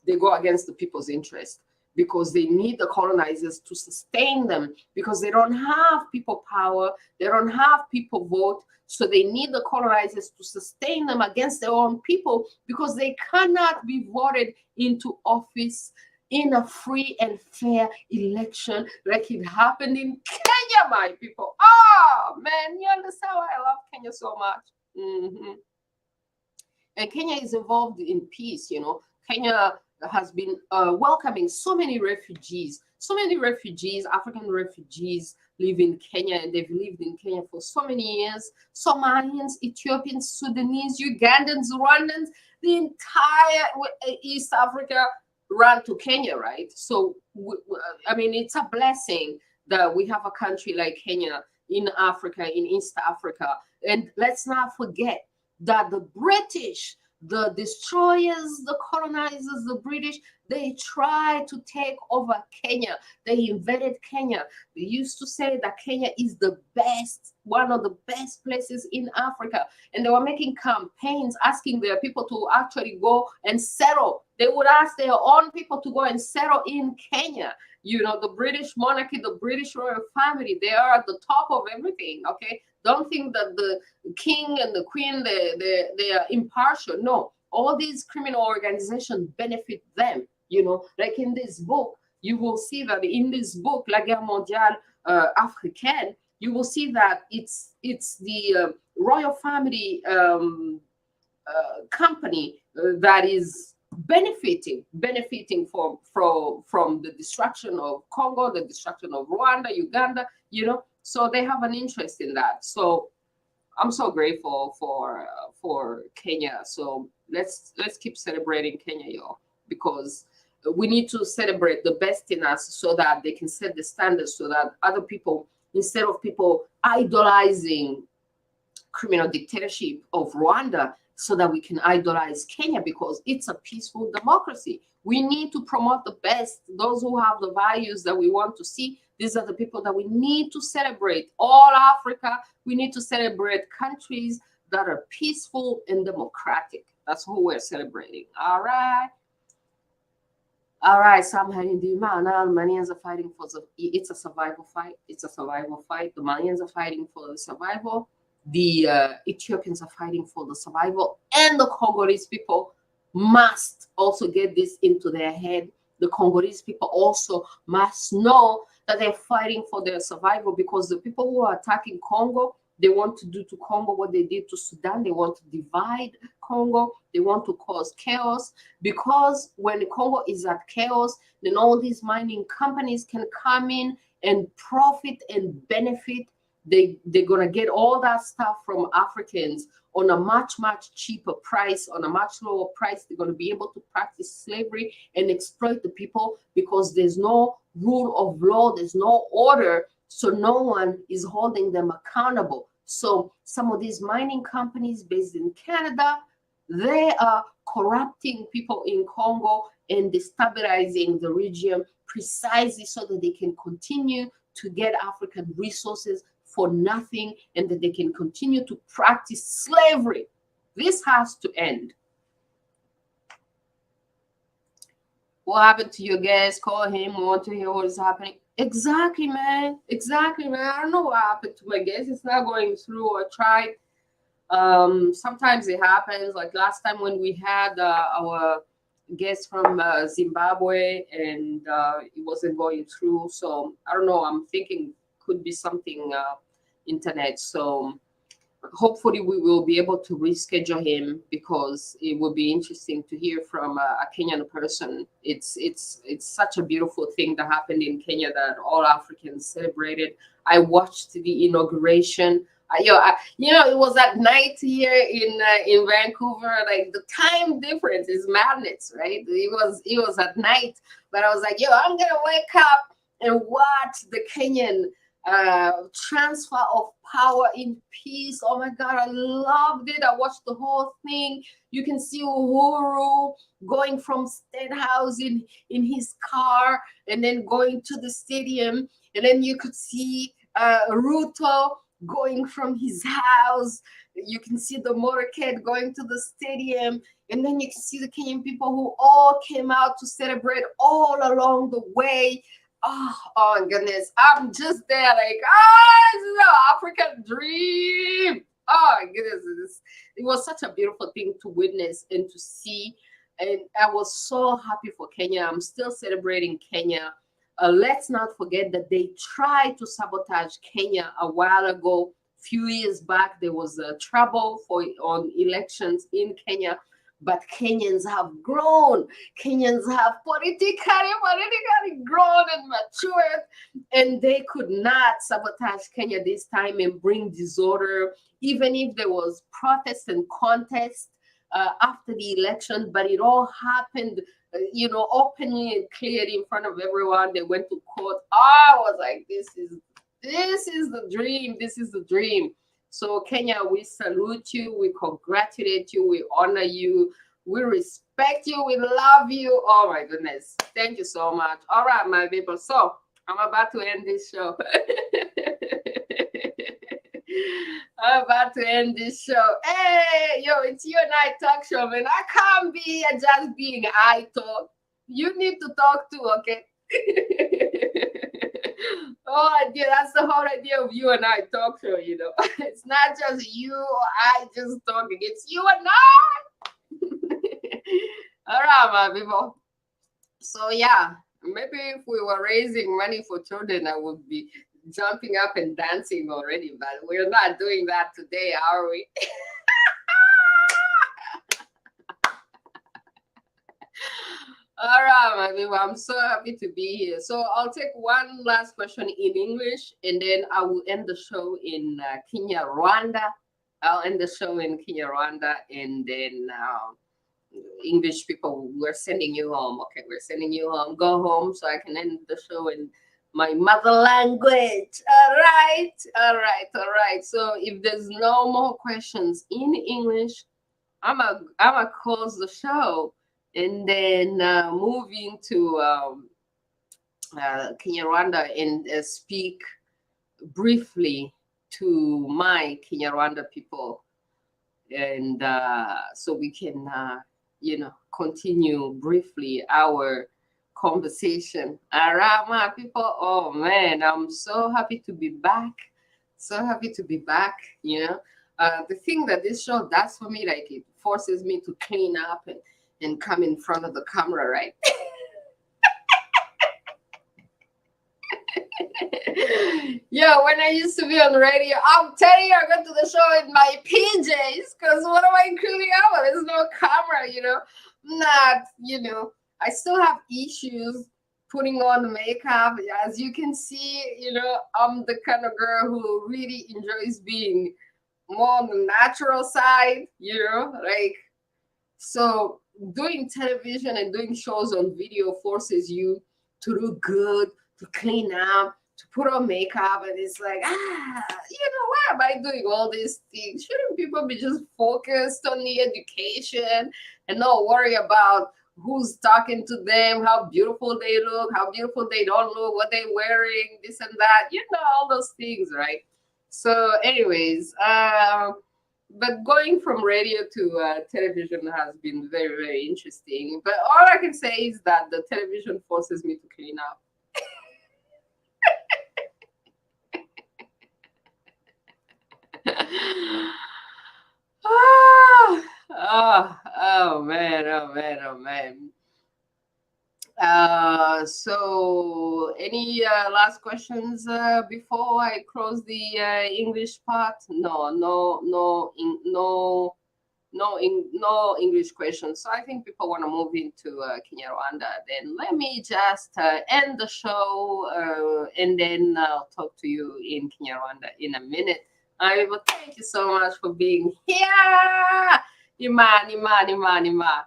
they go against the people's interest because they need the colonizers to sustain them, because they don't have people power, they don't have people vote. So they need the colonizers to sustain them against their own people, because they cannot be voted into office in a free and fair election like it happened in Kenya, my people. Oh, man, you understand why I love Kenya so much? And Kenya is involved in peace, you know. Kenya has been welcoming so many refugees, African refugees live in Kenya, and they've lived in Kenya for so many years. Somalians, Ethiopians, Sudanese, Ugandans, Rwandans, the entire East Africa run to Kenya, right? So, I mean, it's a blessing that we have a country like Kenya in Africa, in East Africa. And let's not forget that the British, the destroyers, the colonizers, the British, they tried to take over Kenya. They invaded Kenya. They used to say that Kenya is the best, one of the best places in Africa. And they were making campaigns asking their people to actually go and settle. They would ask their own people to go and settle in Kenya. You know, the British monarchy, the British royal family, they are at the top of everything, okay? Don't think that the king and the queen, they are impartial. No, all these criminal organizations benefit them, you know. Like in this book, you will see that in this book, La Guerre Mondiale Africaine, you will see that it's the royal family company that is benefiting from the destruction of Congo, the destruction of Rwanda, Uganda, you know. So they have an interest in that. So I'm so grateful for Kenya. So let's keep celebrating Kenya, y'all, because we need to celebrate the best in us so that they can set the standards, so that other people, instead of people idolizing criminal dictatorship of Rwanda, so that we can idolize Kenya, because it's a peaceful democracy. We need to promote the best, those who have the values that we want to see. These are the people that we need to celebrate. All Africa, we need to celebrate countries that are peaceful and democratic. That's who we're celebrating. All right. All right, so I'm heading to Imana. The Malians are fighting for it's a survival fight. It's a survival fight. The Malians are fighting for the survival. The Ethiopians are fighting for the survival, and the Congolese people must also get this into their head. The Congolese people also must know that they're fighting for their survival, because the people who are attacking Congo, they want to do to Congo what they did to Sudan. They want to divide Congo. They want to cause chaos, because when Congo is at chaos, then all these mining companies can come in and profit and benefit. They're going to get all that stuff from Africans on a much, much cheaper price, on a much lower price. They're going to be able to practice slavery and exploit the people, because there's no rule of law, there's no order, so no one is holding them accountable. So some of these mining companies based in Canada, they are corrupting people in Congo and destabilizing the region precisely so that they can continue to get African resources for nothing, and that they can continue to practice slavery. This has to end. What happened to your guest? Call him. We want to hear what is happening. Exactly, man. Exactly, man. I don't know what happened to my guest. It's not going through. I tried. Sometimes it happens. Like last time when we had our guest from Zimbabwe, and it wasn't going through. So I don't know. I'm thinking could be something internet. So hopefully we will be able to reschedule him, because it will be interesting to hear from a Kenyan person. It's such a beautiful thing that happened in Kenya that all Africans celebrated. I watched the inauguration. You know, it was at night here in Vancouver. Like the time difference is madness, right? It was at night, but I was like, I'm gonna wake up and watch the Kenyan transfer of power in peace. Oh my God, I loved it. I watched the whole thing. You can see Uhuru going from State House in his car, and then going to the stadium, and then you could see Ruto going from his house. You can see the motorcade going to the stadium, and then you can see the Kenyan people who all came out to celebrate all along the way. Oh my goodness, I'm just there like, this is an African dream. Oh my goodness, it was such a beautiful thing to witness and to see, and I was so happy for Kenya. I'm still celebrating Kenya. Let's not forget that they tried to sabotage Kenya a while ago. Few years back, there was trouble on elections in Kenya, But Kenyans have grown. Kenyans have politically grown and matured, and they could not sabotage Kenya this time and bring disorder, even if there was protest and contest after the election. But it all happened, openly and clearly in front of everyone. They went to court. I was like, this is the dream. This is the dream. So Kenya, we salute you, we congratulate you, we honor you, we respect you, we love you. Oh my goodness. Thank you so much. All right, my people. So I'm about to end this show. I'm about to end this show. Hey, yo, it's you and I talk show, man. I can't be just being I talk. You need to talk too, okay? Oh, idea. That's the whole idea of you and I talk show, It's not just you or I just talking. It's you and I. All right, my people. So, yeah, maybe if we were raising money for children, I would be jumping up and dancing already, but we're not doing that today, are we? All right, my people, I'm so happy to be here. So I'll take one last question in English, and then I will end the show in Kenya, Rwanda. I'll end the show in Kenya, Rwanda, and then English people, we're sending you home. Okay, we're sending you home. Go home so I can end the show in my mother language. All right, all right, all right. So if there's no more questions in English, I'm a close the show and then move into Kenya, Rwanda, and speak briefly to my Kenya, Rwanda people, and so we can, continue briefly our conversation. All right, my people. Oh man, I'm so happy to be back. So happy to be back. The thing that this show does for me, like, it forces me to clean up and come in front of the camera, right? Yeah, when I used to be on radio, I'm telling you, I got to the show in my PJs, because what am I cleaning up? There's no camera, Not, I still have issues putting on makeup. As you can see, I'm the kind of girl who really enjoys being more on the natural side, like, so doing television and doing shows on video forces you to look good, to clean up, to put on makeup, and it's like, why am I doing all these things? Shouldn't people be just focused on the education and not worry about who's talking to them, how beautiful they look, how beautiful they don't look, what they're wearing, this and that, all those things, right? So anyways, but going from radio to television has been very, very interesting. But all I can say is that the television forces me to clean up. Oh man, oh man, oh man. So any last questions before I close the English part? No English questions. So I think people want to move into Kenya, Rwanda. Then let me just end the show, and then I'll talk to you in Kenya, Rwanda in a minute. Well, thank you so much for being here. Imana.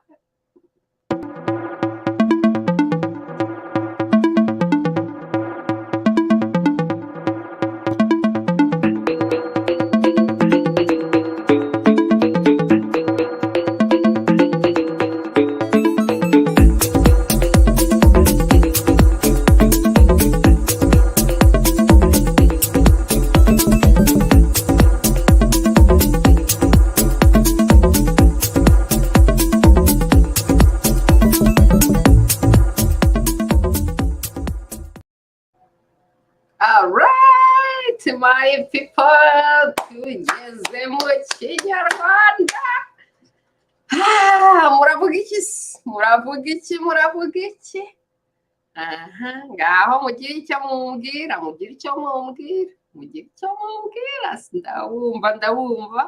All right, my people, tugeze mu Kinyarwanda. Muravuga iki? Ngaho mugire icyo mumbwira, ndabumva.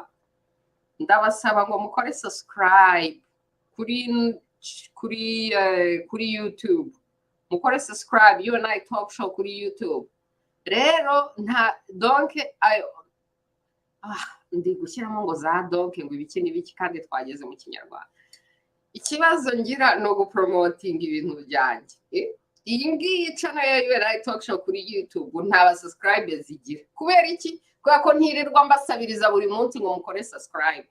Ndabasaba ngo mukore subscribe. kuri YouTube, mukore subscribe UNI Talk Show kuri YouTube. Rero donc ndi gushyiramo ngo za donc ngo ibiki n'ibiki kandi twageze mu Kinyarwanda. Ikibazo ngira no gupromoting ibintu byanjye. Iyi ngiyi channel ya UNI Talk Show kuri YouTube nta subscribers igira. Kubera iki? Kubera ko ntirirwa mbasabiriza buri munsi ngo mukore subscribe.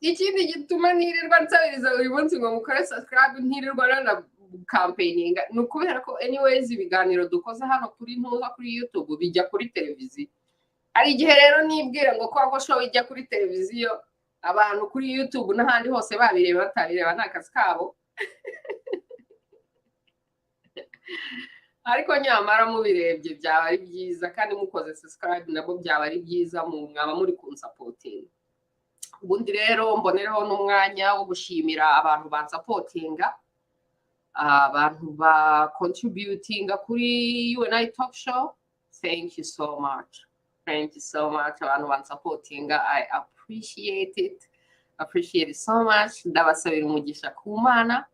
Ikindi gituma ntirirwa nsabiriza buri munsi ngo mukore subscribe, ntirirwa na campaigning, ni ukubera ko anyways ibiganiro dukoze hano kuri YouTube bijya kuri televiziyo. Hari igihe rero nibwira ngo ko show ijya kuri televiziyo, abantu kuri YouTube n'ahandi hose babireba batabireba n'akazi kabo. Ariko nyamara mubirebye byaba ari byiza, kandi mukoze subscribe nabo byaba ari byiza, mwaba muri kunsapotinga. Ubundi rero mbonereho n'umwanya wo gushimira abantu bansapotinga, abantu ba contributinga kuri UNI Talk Show. Thank you so much. Thank you so much. Abantu bansapotinga, I appreciate it. Appreciate it so much. Ndabasabira umugisha ku Imana.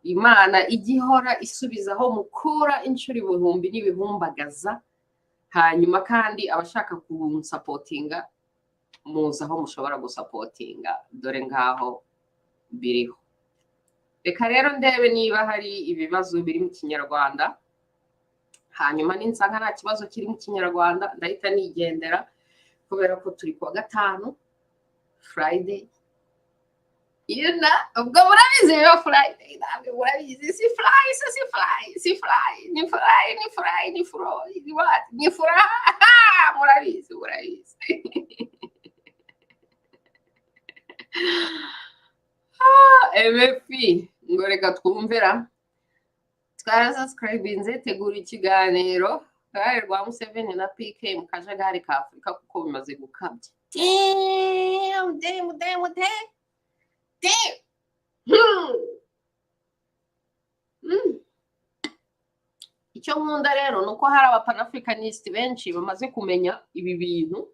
Imana igihora isubizaho mukura inshuro ibihumbi n'ibihumbagaza. Hanyuma kandi abashaka kunsapotinga muzaho mushobora gusapotinga, dore ngaho biriho. Reka rero ndebe niba hari ibibazo biri mu Kinyarwanda, hanyuma ninsanga nta kibazo kiri mu Kinyarwanda ndahita nigendera, kubera ko turi kuwa gatanu, Friday. Ubwo murabizi yo Friday, ntabwo murabizi, si fly, murabizi. MFP ngo reka twumvira twarasubscribinze tegura ikiganiro rwa Museveni na PK mu kajagari ka Afurika kuko bimaze gukabya. Icyo nkunda rero nuko hari abapanafricanist benshi bamaze kumenya ibi bintu.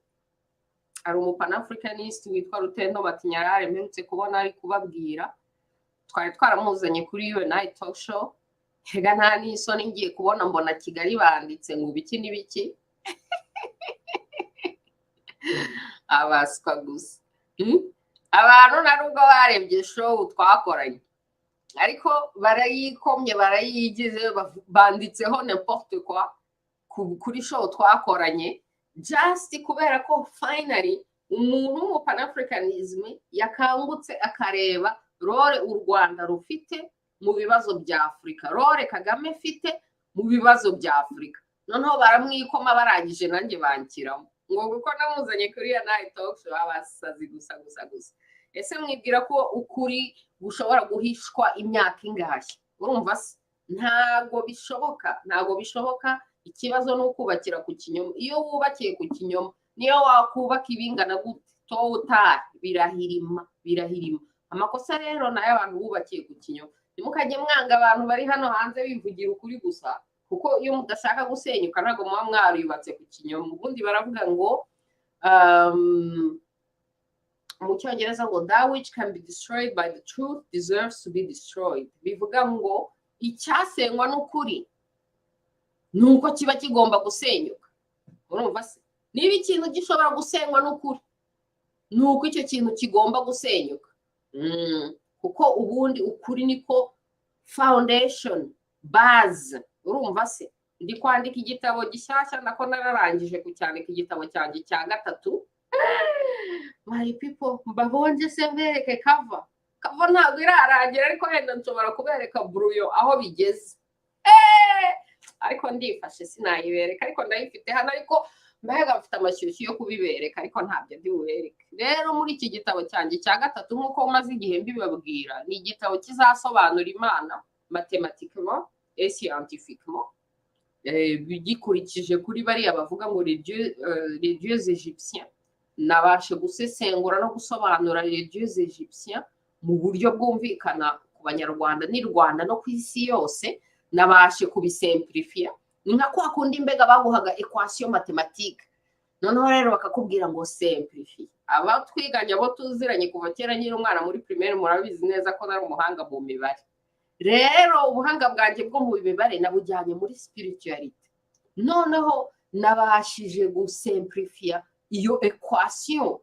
Hari umupanafricanist witwa Rutendo Batinyarare mperutse kubona ari kubabwira, twari twaramuzanye kuri UNI Talk Show. Hega nta n'isoni ngiye kubona mbona Kigali banditse ngo biki n'ibiki. Abaswa gusa. Abantu narubwo barebye show twakoranye, ariko barayikomye barayigize banditseho n'importe quoi kuri show twakoranye, just kubera ko finally umuntu mu panafricanism yakangutse akareba role u Rwanda rufite mu bibazo bya Afurika, role Kagame afite mu bibazo bya Afurika. Noneho baramwikoma barangije nanjye bankiramo ngo kuko namuzanye kuri UNI Talk Show abasazi gusa. Ese mwibwira ko ukuri gushobora guhishwa imyaka ingahe? Urumva se ntago bishoboka. Ikibazo no kubakira ku kinyoma. Iyo wubakiye ku kinyoma niyo wakubaka ibingana gute towuta birahirima. Amakosa rero nayo abantu bubakiye ku kinyoma. Nimukajye mwanga abantu bari hano hanze bivugira ukuri gusa, kuko iyo mudashaka gusenyuka ntago muba mwariyubatse ku kinyoma. Ubundi baravuga ngo mu Cyongereza ngo that which can be destroyed by the truth deserves to be destroyed. Bivuga ngo icyasenywa n'ukuri nuko kiba kigomba gusenyuka. Urumva se niba ikintu gishobora gusenywa n'ukuri nuko icyo kintu kigomba gusenyuka. Kuko ubundi ukuri niko foundation, base. Urumva se ndi kwandika igitabo gishyashya nako nararangije kucyandika igitabo cyanjye cya gatatu. My people, mbabonje se mbereke kava ntabwo irarangira, ariko henda nshobora kubereka bruyo aho bigeze. Ariko ndifashe sinayibereka, ariko ndayifite hano, ariko mbega mfite amashyushyu yo kubibereka, ariko ntabyo ndi bubereke. Rero muri iki gitabo cyanjye cya gatatu nk'uko maze igihe mbibabwira, ni igitabo kizasobanura Imana mathematiquement et scientifiquement, bigikurikije kuri bariya bavuga ngo les dieux égyptiens. Nabashe gusesengura no gusobanura les dieux égyptiens mu buryo bwumvikana ku Banyarwanda n'i Rwanda no ku isi yose. Nabashe kubisimplifia, ni nka kwa kundi mbega baguhaga equation mathématique noneho rero bakakubwira ngo simplify. Aba twiganye abo tuziranye kuva kera nyiri umwana muri primaire murabizi neza ko nari umuhanga mu mibare. Rero ubuhanga bwanjye bwo mu mibare nabujyanye muri spirituality. Noneho nabashije gusimplify iyo equation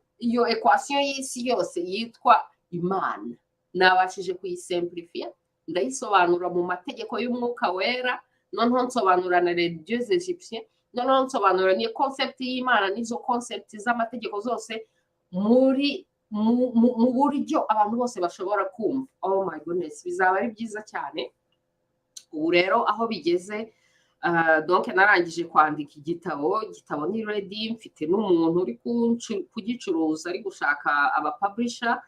y'isi yose yitwa Imana. Nabashije kuyisimplify ndayisobanura mu mategeko y'umwuka wera, noneho nsobanura na les dieux égyptiens, noneho nsobanura ni concept y'Imana n'izo concept z'amategeko zose muri mu buryo abantu bose bashobora kumva. Oh my goodness, bizaba ari byiza cyane. Ubu rero aho bigeze, donc narangije kwandika igitabo ni ready, mfite n'umuntu uri kugicuruza ari gushaka aba publisher.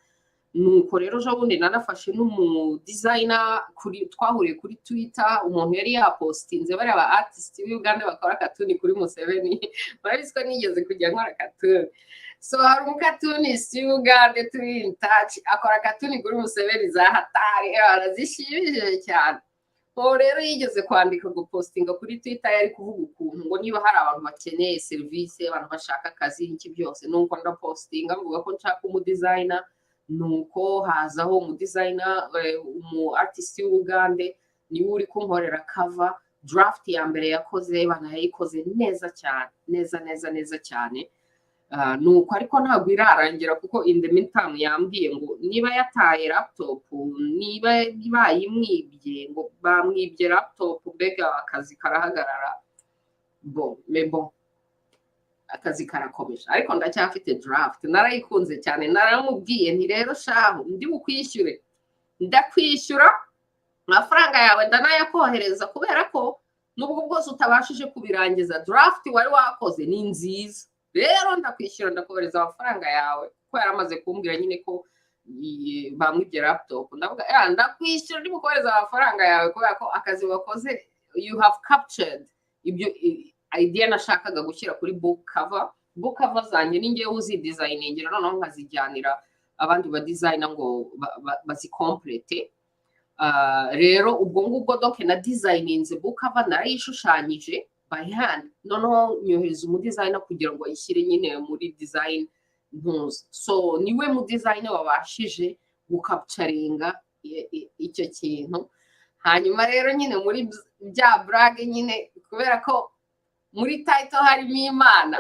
Nuko rero jo bundi nanafashe n'umu designer twahuriye kuri Twitter, umuntu yari yapostinze bari aba artist b'Uganda bakora cartoon kuri Museveni. Barabizi ko nigeze kujya nkora cartoon. So hari umucartoonist w'Uganda turi in touch akora cartoon kuri Museveni za hatari, arazishimije cyane. Rero yigeze kwandika gupostinga kuri Twitter yari kuvuga ukuntu ngo niba hari abantu bakeneye service, abantu bashaka akazi n'iki byose, nuko ndapostinga mvuga ko nshaka umu designer. Nuko hazaho umu designer, umu artist w'Uganda niwe uri kunkorera cover. Draft ya mbere yakoze banayikoze neza cyane, neza cyane. Nuko ariko ntabwo irarangira kuko in the meantime yambwiye ngo niba yataye laptop, niba bayimwibye, ngo bamwibye laptop, mbega akazi karahagarara. Bon, akazi karakomeje ariko ndacyafite draft. Narayikunze cyane, naramubwiye nti rero shahu ndi bukwishyure, ndakwishyura amafaranga yawe ndanayakohereza, kubera ko nubwo bwose utabashije kubirangiza draft wari wakoze ni nziza. Rero ndakwishyura, ndakohereza amafaranga yawe kuko yaramaze kumbwira nyine ko bamwibye laptop. Ndavuga ndakwishyura ndi bukohereza amafaranga yawe kubera ko akazi wakoze you have captured ibyo idea nashakaga gushyira kuri book cover zanjye ninjye uzi designing, noneho nkazijyanira abandi ba designer ngo bazicomplete. Rero ubwo ngubwo donc na designinze book cover narayishushanyije by hand, noneho nyohereza umu designer kugira ngo ayishyire nyine muri design ntuzi. So niwe mu designer wabashije gukapturinga icyo kintu. Hanyuma rero nyine muri bya brag nyine, kubera ko muri title harimo Imana.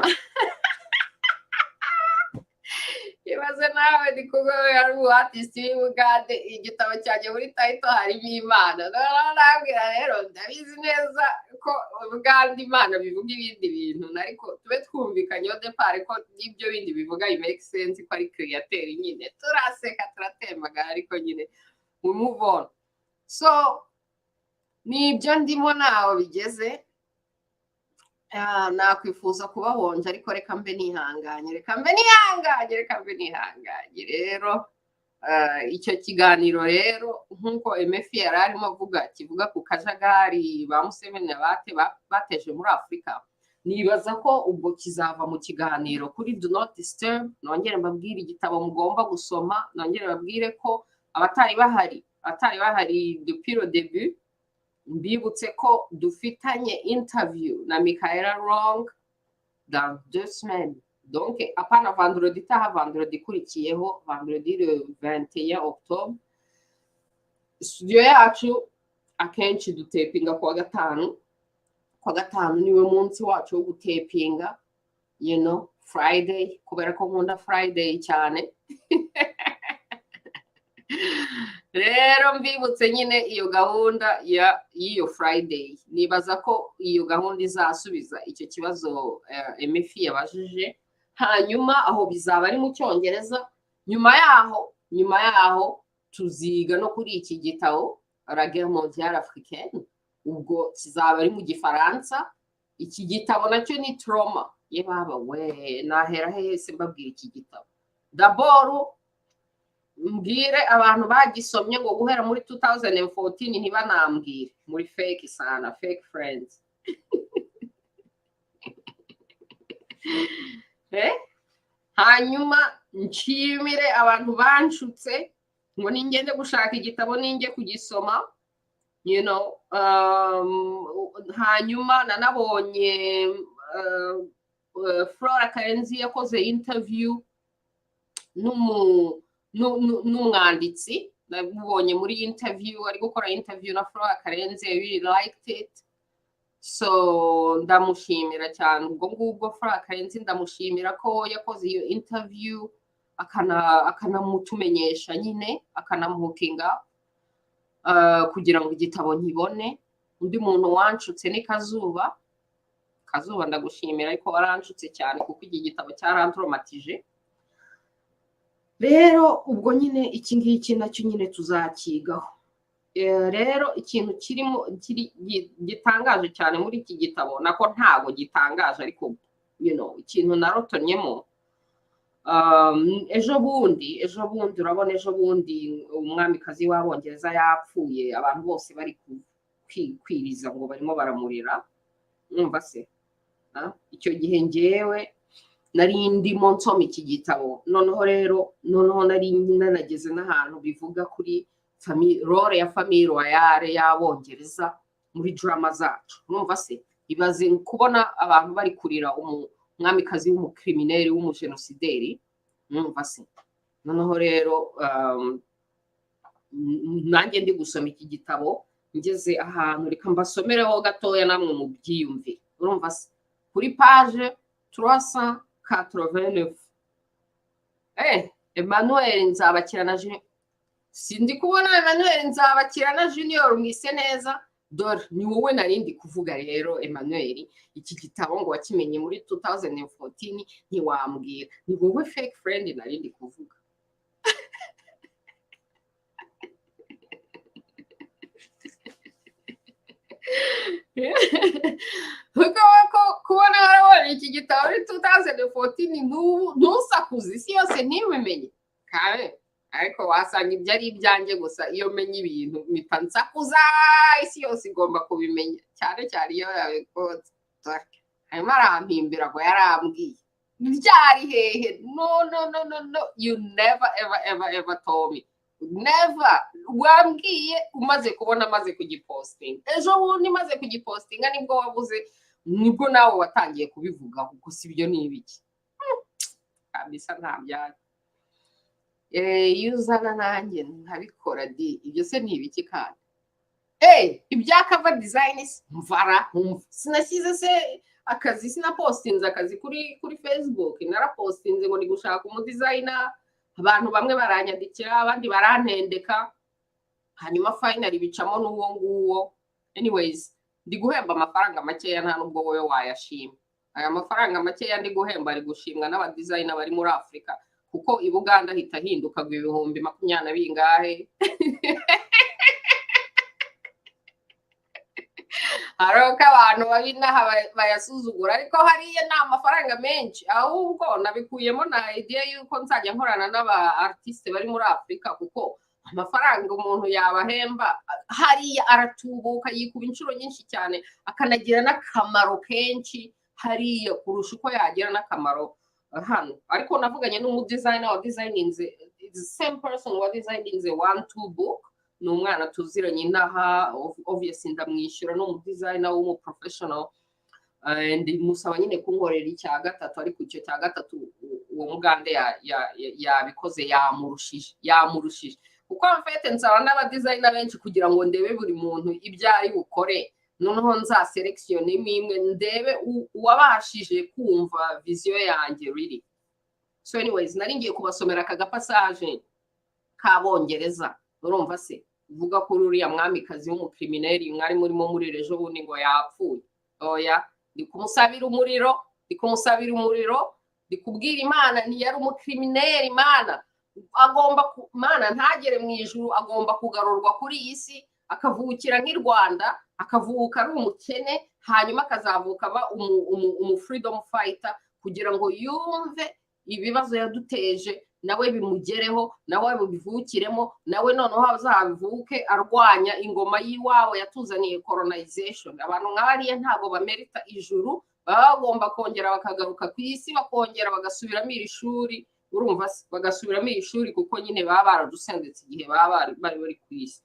Ibaze nawe ndi kuvuga yari artist w'Uganda, igitabo cyanjye muri title harimo Imana. Nabwira rero ndabizi neza ko Uganda Imana bivuga ibindi bintu, ariko tube twumvikanye au départ ko n'ibyo bindi bivuga i make sense ko ari createur nyine. Turaseka turatemaga ariko nyine we move on. So nibyo ndimo naho bigeze. Nakwifuza kubahonja ariko reka mbe nihanganye. Rero icyo kiganiro rero nkuko MF yari arimo avuga kivuga ku kajagari ba Museveni bateje muri Afrika, nibaza ko ubwo kizava mu kiganiro kuri Do Not Disturb. Nongere mbabwire igitabo mugomba gusoma, nongere babwire ko abatari bahari depuis le début, mbibutse ko dufitanye interview na Michaela Wrong dans 2 semaines. Donc apana vendredi taha, vendredi kurikiyeho, vendredi le 21 octobre. Studio yacu akenshi dutepinga kwa gatanu. Kwa gatanu niwe munsi wacu wo gutepinga, you know, Friday, kubera ko nkunda Friday cyane. Rero mbibutse nyine iyo gahunda y'iyo Friday. Nibaza ko iyo gahunda izasubiza icyo kibazo MF yabajije. Hanyuma aho bizaba ari mu Cyongereza. Nyuma yaho tuziga no kuri iki gitabo La Guerre mondiale africaine, ubwo kizaba ari mu Gifaransa. Iki gitabo nacyo ni trauma. Ye baba we, nahera hese mbabwira iki gitabo. D'abord mbwire abantu bagisomye ngo guhera muri 2014 ntibanambwire muri fake sana, fake friends. Hanyuma nshimire abantu banshutse ngo ningende gushaka igitabo ninge kugisoma, you know. Hanyuma nanabonye Flora Karenzi yakoze interview n'umwanditsi nabonye muri interview ari gukora interview na Flora Karenzi. I really liked it, so ndamushimira cyane ubwo ngubwo Flora Karenzi ndamushimira ko yakoze iyo interview akanamutumenyesha nyine akanamuhukinga kugira ngo igitabo nkibone. Undi muntu wanshutse ni Kazuba ndagushimira ariko waranshutse cyane kuko iki gitabo cyarantromatije. Rero ubwo nyine iki ngiki nacyo nyine tuzakigaho. Rero ikintu kirimo gitangaje cyane muri iki gitabo nako ntago gitangaje ariko ikintu narotonyemo ejo bundi urabona ejo bundi umwamikazi w'Abongereza yapfuye, abantu bose bari kwiriza ngo barimo baramurira. Numva se icyo gihe ngewe nari ndimo nsoma iki gitabo, noneho nari nanageze n'ahantu bivuga kuri role ya famille royale y'Abongereza muri drama zacu. Numva se ibaze kubona abantu bari kurira umwamikazi w'umukrimineri w'umujenosideri. Numva se noneho rero nanjye ndi gusoma iki gitabo ngeze ahantu reka mbasomereho gatoya namwe mu byiyumvire. Urumva se kuri page 389 Emmanuel Nzabakirana Junior, sindi kubona Emmanuel Nzabakirana Junior mwise neza. Dore ni wowe narindi kuvuga rero Emmanuel, iki gitabo ngo wakimenye muri 2014 ntiwambwira, ni wowe fake friend narindi kuvuga. Kubona warabona iki gitabo muri 2014 ntusakuze isi yose ntibimenye kare, ariko wasanga ibyo ari ibyanjye gusa. Iyo menye ibintu mpita nsakuza, isi yose igomba kubimenya, cyane cyane iyo yabikoze. Hanyuma arampimbira ngo yarambwiye byari hehe. No, you never ever told me. Never. Wambwiye umaze kubona maze kugipostinga. Ejo bundi maze kugipostinga nibwo wabuze, nibwo nawe watangiye kubivuga kuko si byo ni ibiki. Kabisa ntabyari. Yuzana nanjye ntabikora di, ibyo se ni ibiki kandi? Ibya cover designs mvara sinashyize se akazi, sinapostinze akazi kuri Facebook, narapostinze ngo ni gushaka umudesigner. Abantu bamwe baranyandikira abandi barantendeka, hanyuma finally bicamo n'uwo nguwo. Anyways, ndi guhemba amafaranga makeya nta nubwo wowe wayashima. Aya mafaranga makeya ndi guhemba ari gushimwa n'abadesigner bari muri Afrika, kuko i Buganda hita hinduka 20 bingahe. Haroka abantu babinaha bayasuzugura, ariko hariya nta mafaranga menshi. Ahubwo nabikuyemo na idea yuko nzajya nkorana n'aba artiste bari muri Afrika, kuko amafaranga umuntu yabahemba hariya aratubuka yikuba inshuro nyinshi cyane, akanagira n'akamaro kenshi hariya kurusha uko yagira n'akamaro hano. Ariko navuganye n'umudesigner wa designinze, the same person wa designinze 1-2 book, ni umwana tuziranye inaha, obviously ndamwishyura n'umudesigner w'umuprofessional, and musaba nyine kunkorera icya gatatu, ariko icyo cya gatatu uwo mugande yabikoze yamurushije. Kuko mfite nsaba n'abadesigner benshi kugira ngo ndebe buri muntu ibyo ari bukore, noneho nza selection imwe ndebe uwabashije kumva vision yanjye really. So anyways, nari ngiye kubasomera aka gapassage k'Abongereza. Urumva se uvuga ko uriya mwamikazi w'umukrimineri mwari murimo muri rejo bundi ngo yapfuye. Oya, ndi kumusabira umuriro, ndikubwira Imana ntiyari umukrimineri. Imana agomba Imana ntagere mu ijuru, agomba kugarurwa kuri iyi si, akavukira nk'i Rwanda, akavuka ari umukene, hanyuma akazavuka aba freedom fighter, kugira ngo yumve ibibazo yaduteje nawe bimugereho, nawe bivukiremo, nawe noneho azavuke arwanya ingoma y'iwabo yatuzaniye colonization. Abantu nk'abariya ntago bamerita ijuru, baba bagomba kongera bakagaruka ku isi, bakongera bagasubiramo iri shuri. Urumva bagasubiramo iri shuri kuko nyine baba baradusendetse igihe baba bari ku isi.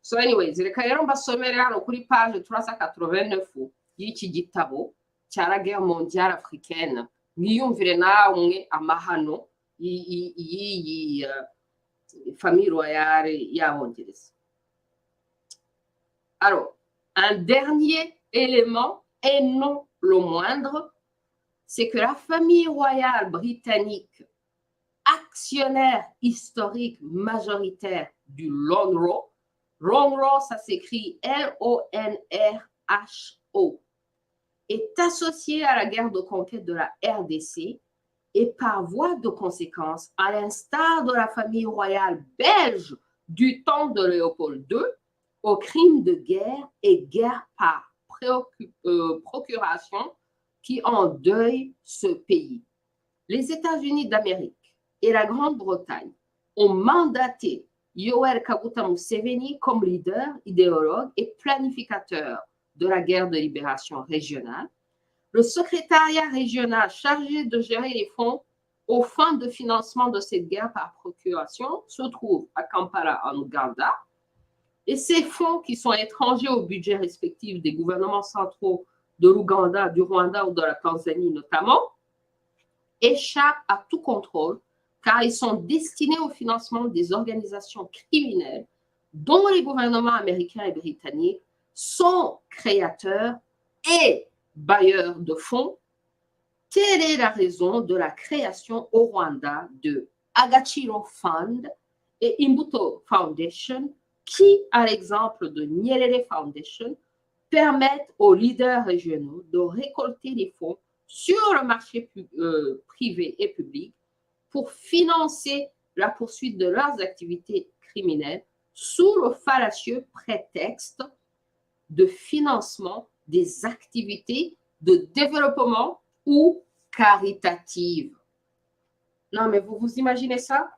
So anyways, reka rero mbasomere hano kuri page 389 y'iki gitabo cya la guerre mondiale africaine. mwiyumvire namwe amahano y'iyi famille royale y'Abongereza. Alors, un dernier élément, et non le moindre, c'est que la famille royale britannique, actionnaire historique majoritaire du LONDRO, LONDRO, ça s'écrit L-O-N-R-H-O, est associée à la guerre de conquête de la RDC et par voie de conséquence, à l'instar de la famille royale belge du temps de Léopold II, aux crimes de guerre et guerre par procuration qui endeuillent ce pays. Les États-Unis d'Amérique et la Grande-Bretagne ont mandaté Yoweri Kaguta Museveni comme leader, idéologue et planificateur de la guerre de libération régionale. Le secrétariat régional chargé de gérer les fonds aux fins de financement de cette guerre par procuration se trouve à Kampala, en Ouganda. Et ces fonds, qui sont étrangers au budget respectif des gouvernements centraux de l'Ouganda, du Rwanda ou de la Tanzanie notamment, échappent à tout contrôle car ils sont destinés au financement des organisations criminelles dont les gouvernements américains et britanniques sont créateurs et bailleurs de fonds. Telle est la raison de la création au Rwanda de Agaciro Fund et Imbuto Foundation qui, à l'exemple de Nyerere Foundation, permettent aux leaders régionaux de récolter les fonds sur le marché privé et public pour financer la poursuite de leurs activités criminelles sous le fallacieux prétexte de financement des activités de développement ou caritatives. Non, mais vous imaginez ça?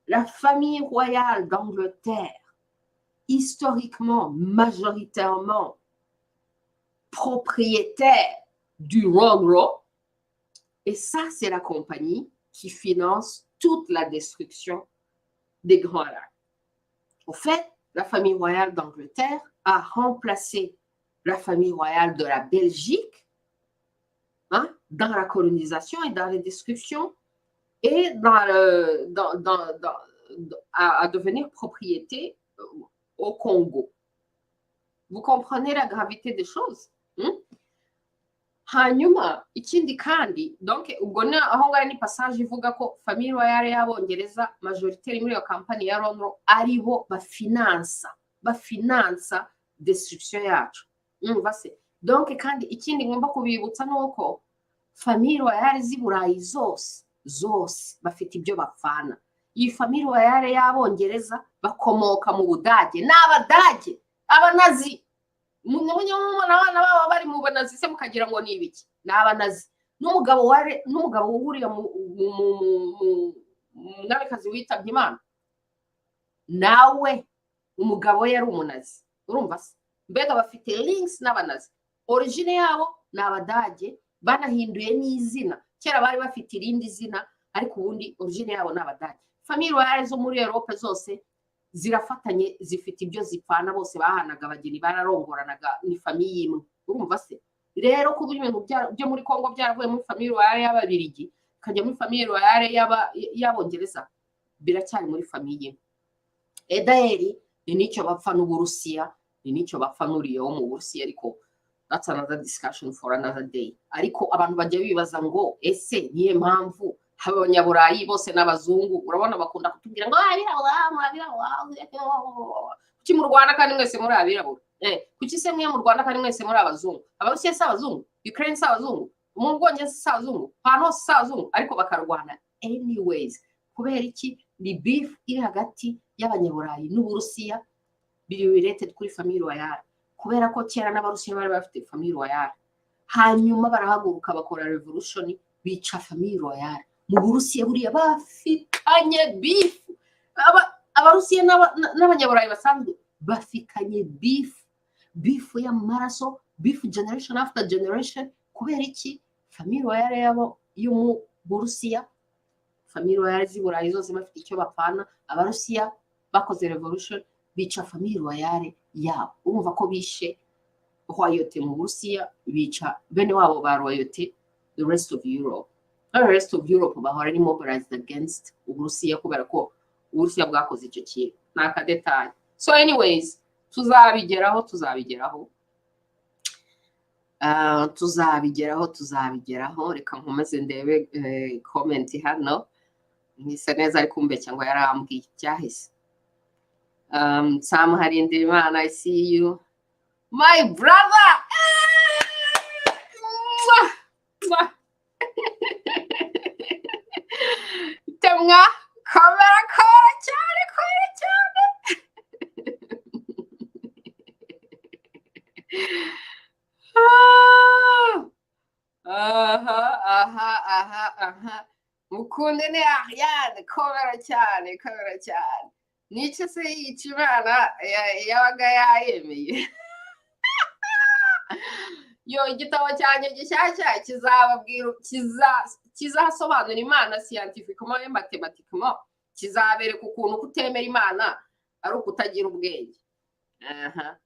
La famille royale d'Angleterre, historiquement, majoritairement propriétaire du LONDRO, et ça, c'est la compagnie qui finance toute la destruction des Grands Lacs. Au fait, la famille royale d'Angleterre a remplacé la famille royale de la Belgique dans la colonisation et dans les destructions et à devenir propriété au Congo. Vous comprenez la gravité des choses? Hanyuma ikindi kandi donc ubwo aho ngaho ni passage ivuga ko famille royale y'Abongereza majoritaire muri iyo kampani ya LONDRO aribo bafinansa destruction yacu. Donc kandi ikindi ngomba kubibutsa nuko famille royale z'i Burayi zose bafite ibyo bapfana. Iyi famille royale y'Abongereza bakomoka mu Budage, n'Abadage, Abanazi. Abana baba bari mu banazi se mukagira ngo ni ibiki? Ni Abanazi. N'umugabo wuriya mwamikazi witabye Imana, nawe umugabo yari umunazi. Urumva se? Mbega bafite links n'Abanazi. Origine yabo ni Abadage, banahinduye n'izina. Kera bari bafite irindi zina, ariko ubundi origine yabo ni Abadage. Famille royale zo muri Europe zose zirafatanye, zifite ibyo zipfana, bose bahanaga abageni, bararongoranaga, ni famille imwe. Urumva se? Rero kuba ibintu byo muri Congo byaravuye muri famille royale y'Ababirigi kajya muri famille royale y'Abongereza, biracyari muri famille imwe. Edaheri ni nicyo bapfa n'Uburusiya, ni nicyo bapfa n'uriya wo mu Burusiya, ariko that's another discussion for another day. Ariko abantu bajya bibaza ngo ese niye mpamvu Abanyaburayi bose n'abazungu urabona bakunda kutubwira ngo kuki mu Rwanda kandi mwese muri abirabura? Kuki se mwe mu Rwanda kandi mwese muri abazungu? Abarusiya si abazungu, Ukraine si abazungu, mu Bwongereza si abazungu, ahantu hose si abazungu, ariko bakarwana anyways. Kubera iki? Ni beef iri hagati y'Abanyaburayi n'Uburusiya biri related kuri famille royale, kubera ko kera n'Abarusiya bari bafite famille royale, hanyuma barahaguruka bakora revolution bica famille royale. Mu Burusiya buriya bafikanye beef, Abarusiya n'Abanyaburayi basanzwe bafikanye beef y'amaraso, beef generation after generation. Kubera iki? Famille royale yabo yo mu Burusiya, famille royale z'i Burayi zose bafite icyo bapfana. Abarusiya bakoze revolution bica famille royale yabo. Urumva ko bishe royauté mu Burusiya, bica bene wabo ba royauté the rest of Europe. the rest of Europe bahora ari mobilized against Uburusiya kubera ko Uburusiya bwakoze icyo kintu nakadetaye. So anyways, tuzabigeraho reka nkomeze ndebe comment hano ntise neza ari kumbe cyangwa yarambwiye cyahise. Sam Harindimana, I see you my brother. Temwa kamera kora cyane. Mukunde ne Ariane kamera cyane. Nice se Imana yabaga yayemeye. Yo igitabo cyanjye gishyashya kizababwira kizasobanura Imana scientifiquement et mathematiquement, kizabereka ukuntu kutemera Imana ari ukutagira ubwenge.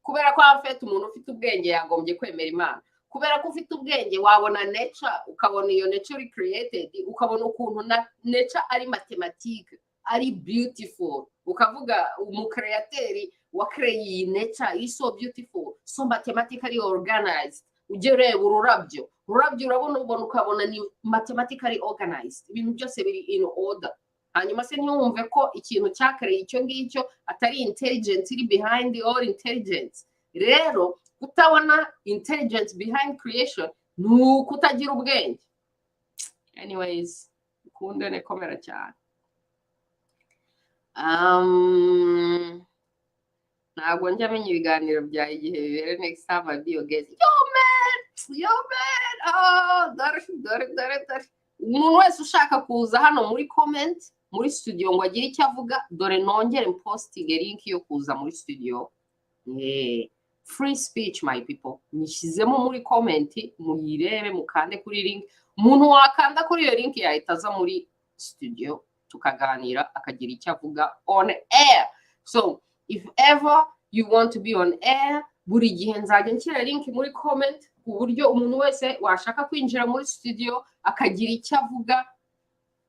Kubera ko afite umuntu ufite ubwenge yagombye kwemera Imana. Kubera ko ufite ubwenge wabona nature, ukabona iyo nature created, ukabona ukuntu nature ari mathematique, ari beautiful, ukavuga umukreateri wa create nature is so beautiful, so mathematically organized. Ugere ururabyo urabona ukabona ni mathematically organized, ibintu byose biri in order. Hanyuma se ntiyumve ko ikintu cyakareye icyo ngicyo atari intelligence iri behind all intelligence. Rero kutabona intelligence behind creation ni kutagira ubwenge. Anyways, kunde ne komera cyane. Ntabwo njya menya ibiganiro bya igihe bibere next time I'll be your guest. Yo man, dore umuntu wese ushaka kuza hano muri comment muri studio ngo agire icyo avuga, dore nongere posting link yo kuza muri studio. Free speech my people. Nishizemo muri comment muyirebe mukande kuri link. Umuntu wakanda kuri iyo link yahitaza muri studio tukaganira akagira icyo avuga on air. So if ever you want to be on air, buri gihe nzajya nshyira link muri comment ku buryo umuntu wese washaka kwinjira muri studio akagira icyo avuga.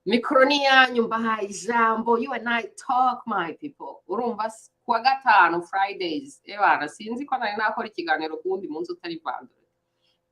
Mikroni yanyu mbahaye ijambo, you and I talk my people. Urumva kuwa gatanu Fridays ebana sinzi ko nari nakora ikiganiro kundi munsi utari Vandre.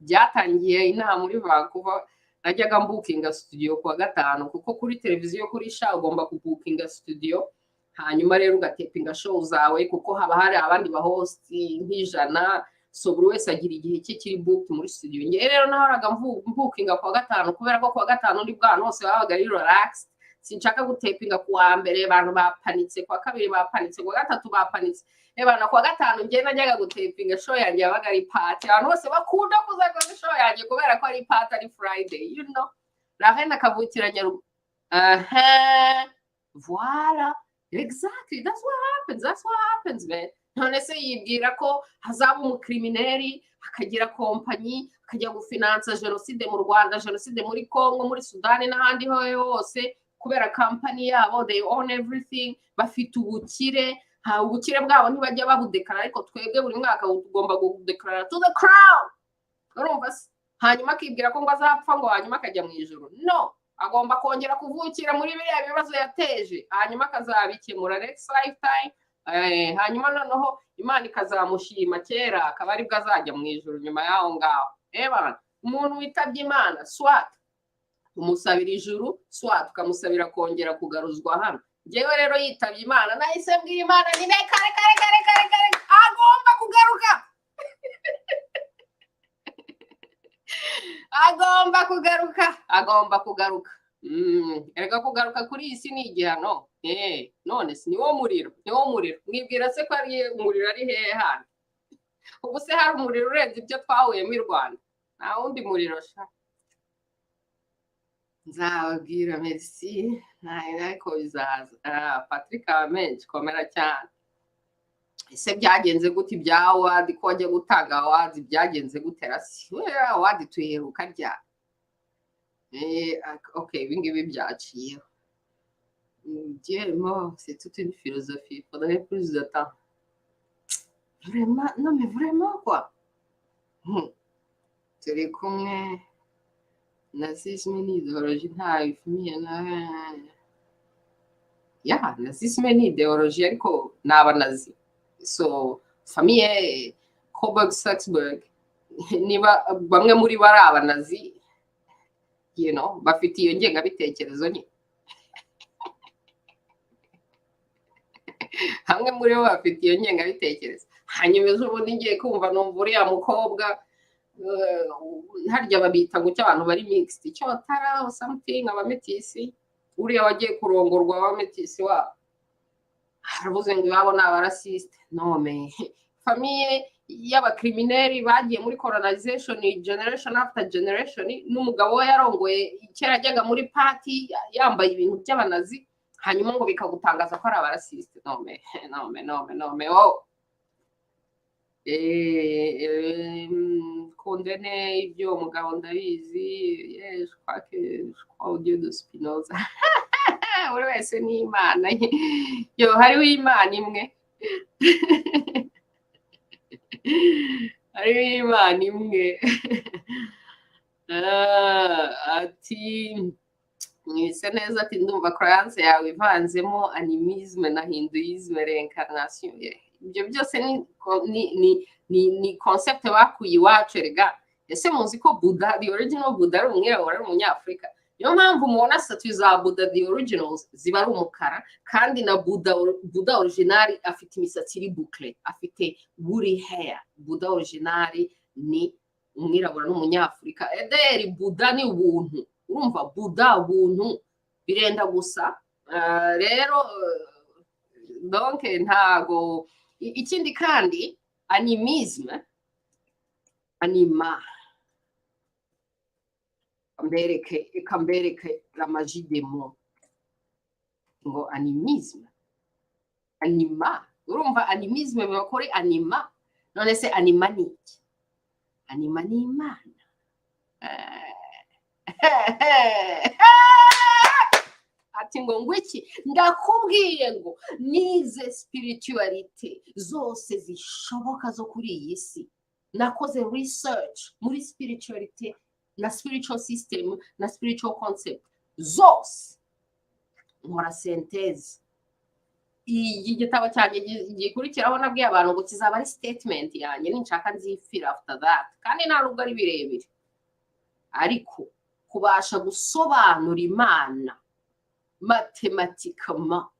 Byatangiye inama muri Vancouver, najyaga mbukinga studio kuwa gatanu kuko kuri televiziyo kuri SHA ugomba kubukinga studio, hanyuma rero ugatepinga show zawe kuko haba hari abandi ba host nk'ijana, so buri wese agira igihe cye kiri booked muri studio. Nge rero nahoraga mbukinga kuwa gatanu kubera ko kuwa gatanu ndi bwana hose babaga ari relaxed. Sinshaka gutepinga kuwa mbere abantu bapanitse, kuwa kabiri bapanitse, kuwa gatatu bapanitse. Ebana kuwa gatanu nge najyaga gutepinga show yanjye yabaga ari party. Abantu bose bakunda kuza kuri show yanjye kubera ko ari party, ari Friday, you know. Rahena kavukira Nyarugu. Voilà. Exactly. That's what happens, man. None se yibwira ko hazaba umukrimineri akagira kompanyi akajya gufinansa genocide mu Rwanda, genocide muri Congo, muri Sudani n'ahandi hose kubera company yabo, they own everything, bafite ubukire. Ubukire bwabo ntibajya babudeklara, ariko twebwe buri mwaka tugomba kudeklara to the crown. Urumva se? Hanyuma akibwira ko ngo azapfa ngo hanyuma akajya mu ijuru. No, agomba kongera kuvukira muri biriya bibazo yateje, hanyuma akazabikemura next lifetime. Hanyuma noneho Imana ikazamushima kera akaba ari bwo azajya mu ijuru nyuma yaho ngaho. Ebana umuntu witabye Imana swat umusabira ijuru, swat ukamusabira kongera kugaruzwa hano. Ngewe rero yitabye Imana nahise mbwira Imana ni kare agomba kugaruka. agomba kugaruka. Erega kugaruka kuri iyi si ni igihano. None si niwo muriro. Mwibwira se ko ari umuriro ari hehe hano? Ubu se hari umuriro urenze ibyo twahuye mu Rwanda? Nta wundi muriro sha. Nzababwira merci. Ariko bizaza. Patrick Amenshi komera cyane. Ese byagenze gute ibya award ko ajya gutanga award byagenze gute rasi? Award tuheruka rya. Okay, bingibi byaciye. Dieu mort, c'est toute une philosophie. Il faudrait plus de temps. Vraiment, non mais vraiment quoi. Turi kumwe nazisme ni ideologie ntayo famiye na ya nazisme ni ideologie ariko n'abanazi so famiye Coburg Saxburg niba bamwe muri bo ari abanazi bafite iyo ngengabitekerezo nye hamwe muri bo bafite iyo ngengabitekerezo hanyuma ejo bundi ngiye kumva numva uriya mukobwa harya babita ngo cy'abantu bari mixed cyotara or something abametisi uriya wagiye kurongorwa abametisi wabo haravuze ngo iwabo ni abarasiste nome famiye y'abakrimineri bagiye muri colonization generation after generation n'umugabo we yarongoye kera ajyaga muri party yambaye ibintu by'abanazi hanyuma ngo bikagutangaza ko ari abarasiste nome oh kondene ibyo mugabo ndabizi yes kwake audio de Spinoza uri wese ni Imana yo hariho Imana imwe hariho Imana imwe ati mwise neza ati ndumva croyance yawe ivanzemo animisme na hinduisme reincarnation ibyo byose ni concept bakuye iwacu rega ese muzi ko Buddha the original Buddha ari umwirabura ari umunyafurika niyo mpamvu mubona statue za Buddha the originals ziba ari umukara kandi na Buddha original afite imisatsi iri boucle afite woolly hair Buddha original ni umwirabura n'umunyafurika ederi Buddha ni ubuntu urumva Buddha ubuntu birenda gusa rero donc ntago ikindi kandi animisme anima kambereke la magie des mots ngo animisme anima urumva animisme bakore anima none se anima ni iki anima ni Imana ati ngo ngwiki ndakubwiye ngo nize spirituality zose zishoboka zo kuri iyi si nakoze research muri spirituality na spiritual system na spiritual concept zose nkora synthese iyi gitabo cyanjye gikurikiraho nabwiye abantu ngo kizaba ari statement yanjye ninshaka nzifira after that kandi nta nubwo ari birebire ariko kubasha gusobanura Imana matematikama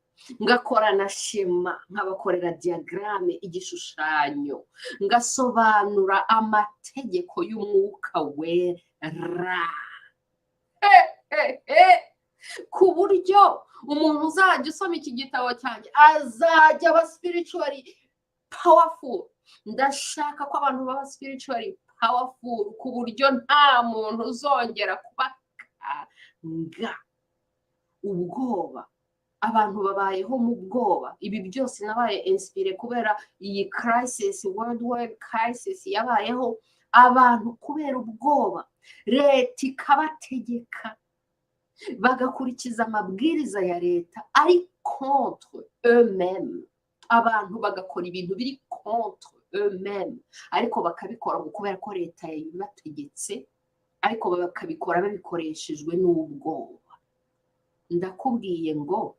ngakora na shema nkabakorera diagramme igishushanyo ngasobanura amategeko y'umwuka wera ku buryo umuntu uzajya usoma iki gitabo cyanjye azajya aba spiritually powerful ndashaka ko abantu baba spiritually powerful ku buryo nta muntu uzongera kubaka ubwoba abantu babayeho mu bwoba ibi byose nabaye inspire kubera iyi crisis worldwide crisis yabayeho abantu kubera ubwoba leta ikabategeka bagakurikiza amabwiriza ya leta ari contre eux-mêmes abantu bagakora ibintu biri contre eux-mêmes ariko bakabikora kubera ko leta yabibategetse ariko bakabikora babikoresheje n'ubwoba ndakubwiye ngo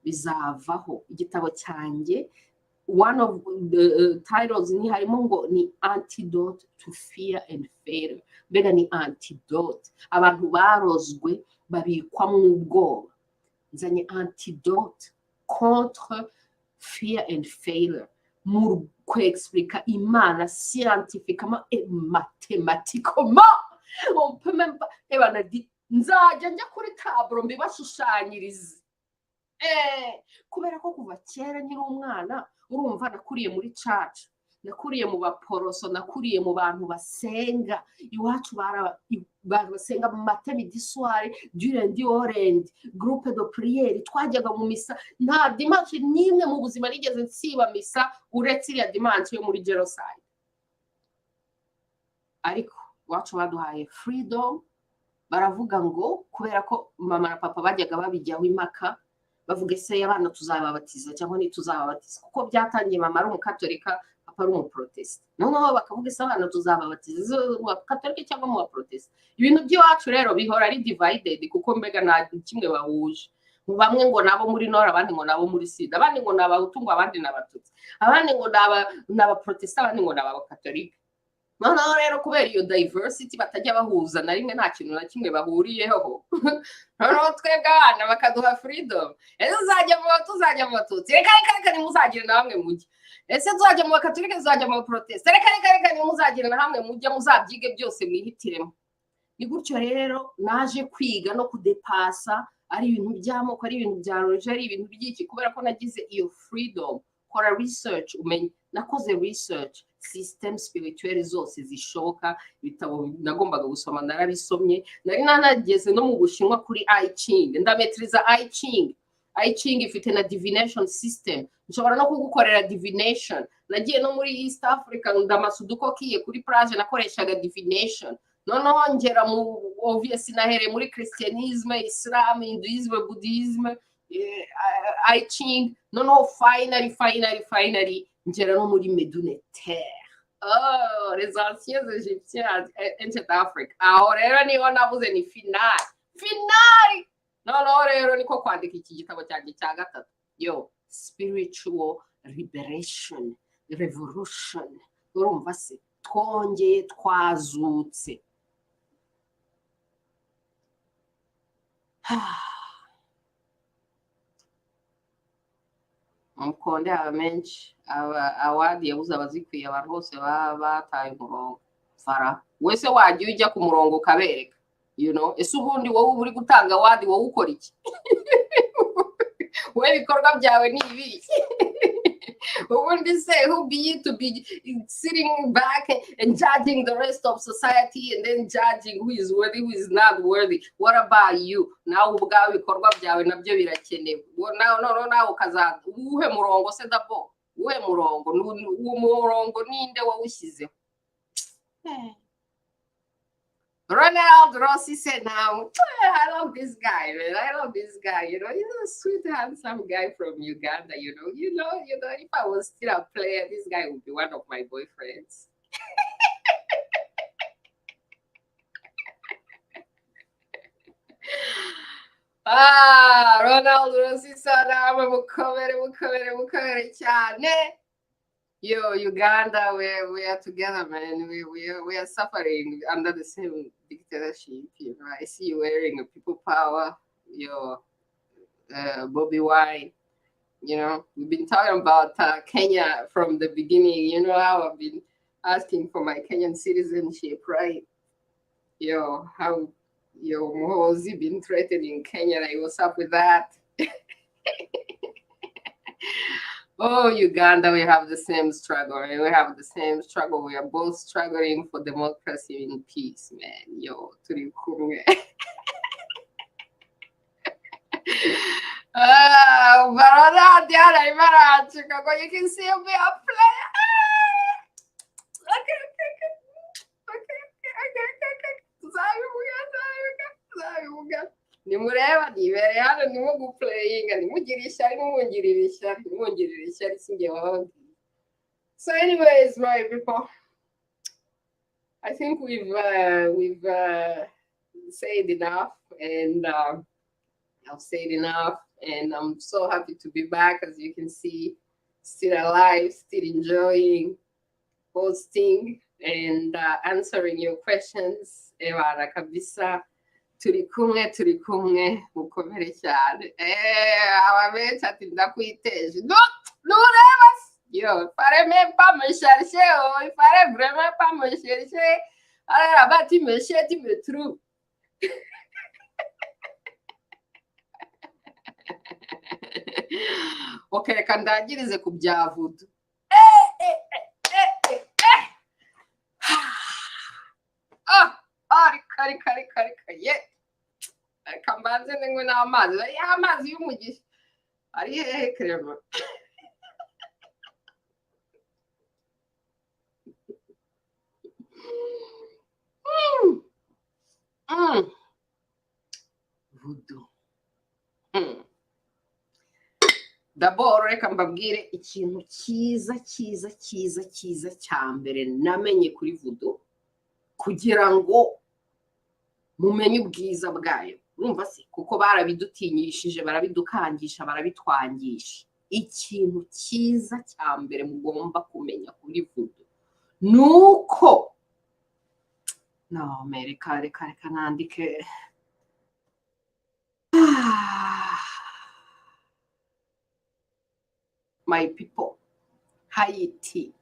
bizavaho igitabo cyanjye one of the titles ni harimo ngo ni antidote to fear and failure mbega ni antidote abantu barozwe babikwa mu ubwoba nzanye antidote contre fear and failure mu kwexplica Imana scientifiquement et mathématiquement on peut même pas nzajya njya kuri taburo mbibashushanyirize kubera ko kuva kera nyiri umwana urumva nakuriye muri church nakuriye mu baporoso nakuriye mu bantu basenga iwacu basenga mu matemi d'histoire du lundi au lundi groupe de prière twajyaga mu misa nta dimanche nimwe mu buzima nigeze nsiba misa uretse ya dimanche yo muri Jerusalem ariko iwacu baduhaye freedom baravuga ngo kubera ko mama na papa bajyaga babijyaho impaka bavuga ese abana tuzababatiza cyangwa ntituzababatiza kuko byatangiye mama ari umukatolika papa ari umuprotesita noneho bakavuga ese abana tuzababatiza katolika cyangwa mu baprotesita ibintu by'iwacu rero bihora ari divided kuko mbega nta kimwe bahuje bamwe ngo nabo muri nord abandi ngo nabo muri sud abandi ngo n'abahutu ngo abandi n'abatutsi abandi ngo n'abaprotesita abandi ngo n'abakatolika noneho rero kubera iyo diversity batajya bahuza na rimwe nta kintu na kimwe bahuriyeho noneho twebwe abana bakaduha freedom ese uzajya mu tuzajya mu batutsi reka nimuzagire na bamwe mujye ese tuzajya mu bakatolika tuzajya mu baprotesita reka nimuzagire na hamwe mujye muzabyige byose mwihitiremo ni gutyo rero naje kwiga no kudepasa ari ibintu by'amoko ari ibintu bya roje ari ibintu by'iki kubera ko nagize iyo freedom kora research umenye nakoze research system spirituelle zose zishoboka ibitabo nagombaga gusoma narabisomye nari nanageze no mu Bushinwa kuri I Ching ndametriza I Ching ifite na divination system nshobora no kugukorera divination nagiye no muri East Africa ndamasuduko kiye kuri plage nakoreshaga divination noneho ngera mu obviously nahere muri Christianisme Islam Hinduisme Buddhisme I Ching noneho finally ngera no muri Medunitaire les anciens Égyptiens ancient Africa aho rero niho navuze ni finale noneho rero niko kwandika iki gitabo cyanjye cya gatatu yo spiritual liberation revolution urumva se twongeye twazutse umukonde menshi awadi yabuze abazikwiye abantu bose bataye umurongo fara wese wajya ujya ku murongo ukabereka ese ubundi wowe uri gutanga awadi wowe ukora iki wowe ibikorwa byawe ni ibi ubundi se who be you to be sitting back and judging the rest of society and then judging who is worthy who is not worthy what about you nawe ubwawe ibikorwa byawe nabyo birakenewe nawe ukaza uwuhe murongo se dabo uwuhe murongo uwo murongo ninde wawushyizeho Ronald Rossi said, now, I love this guy, man. I love this guy. He's a sweet, handsome guy from Uganda, if I was still a player, this guy would be one of my boyfriends. Ronald Rossi said, mukomere cyane. Yo, Uganda, we are together, man. We are suffering under the same dictatorship. I see you wearing a people power. Bobby Wine. We've been talking about Kenya from the beginning. How I've been asking for my Kenyan citizenship, right? How Mohozi been threatening Kenya. Like, what's up with that? Oh, Uganda, we have the same struggle. We have the same struggle. We are both struggling for democracy and peace, man. Turi kumwe. Barada, Diana, Imana, Chicago. You can see me a player. Okay. Nimureba nibere hano ndimo guplayinga nimugirira ishyari sinjye wababwiye. So anyways, my people, I think we've said enough, and I've said enough, and I'm so happy to be back. As you can see, still alive, still enjoying hosting and answering your questions. Ebara kabisa. Turi kumwe mukomere cyane ababenshi ati ndakwiteje nureba yo fare même pas me chercher il fallait vraiment pas me chercher alors là-bas tu me cherches tu me trouves ok reka ndangirize ku bya vudu kari kambanze n'ingwe n'amazi amazi y'umugisha ari hehe krema vudu d'abord reka mbabwire ikintu cyiza cya mbere namenye kuri voodoo kugira ngo mumenye ubwiza bwayo. Urumva se kuko barabidutinyishije, barabidukangisha, barabitwangisha. Ikintu cyiza cya mbere mugomba kumenya kuri voodoo nuko reka nandike my people, Haiti,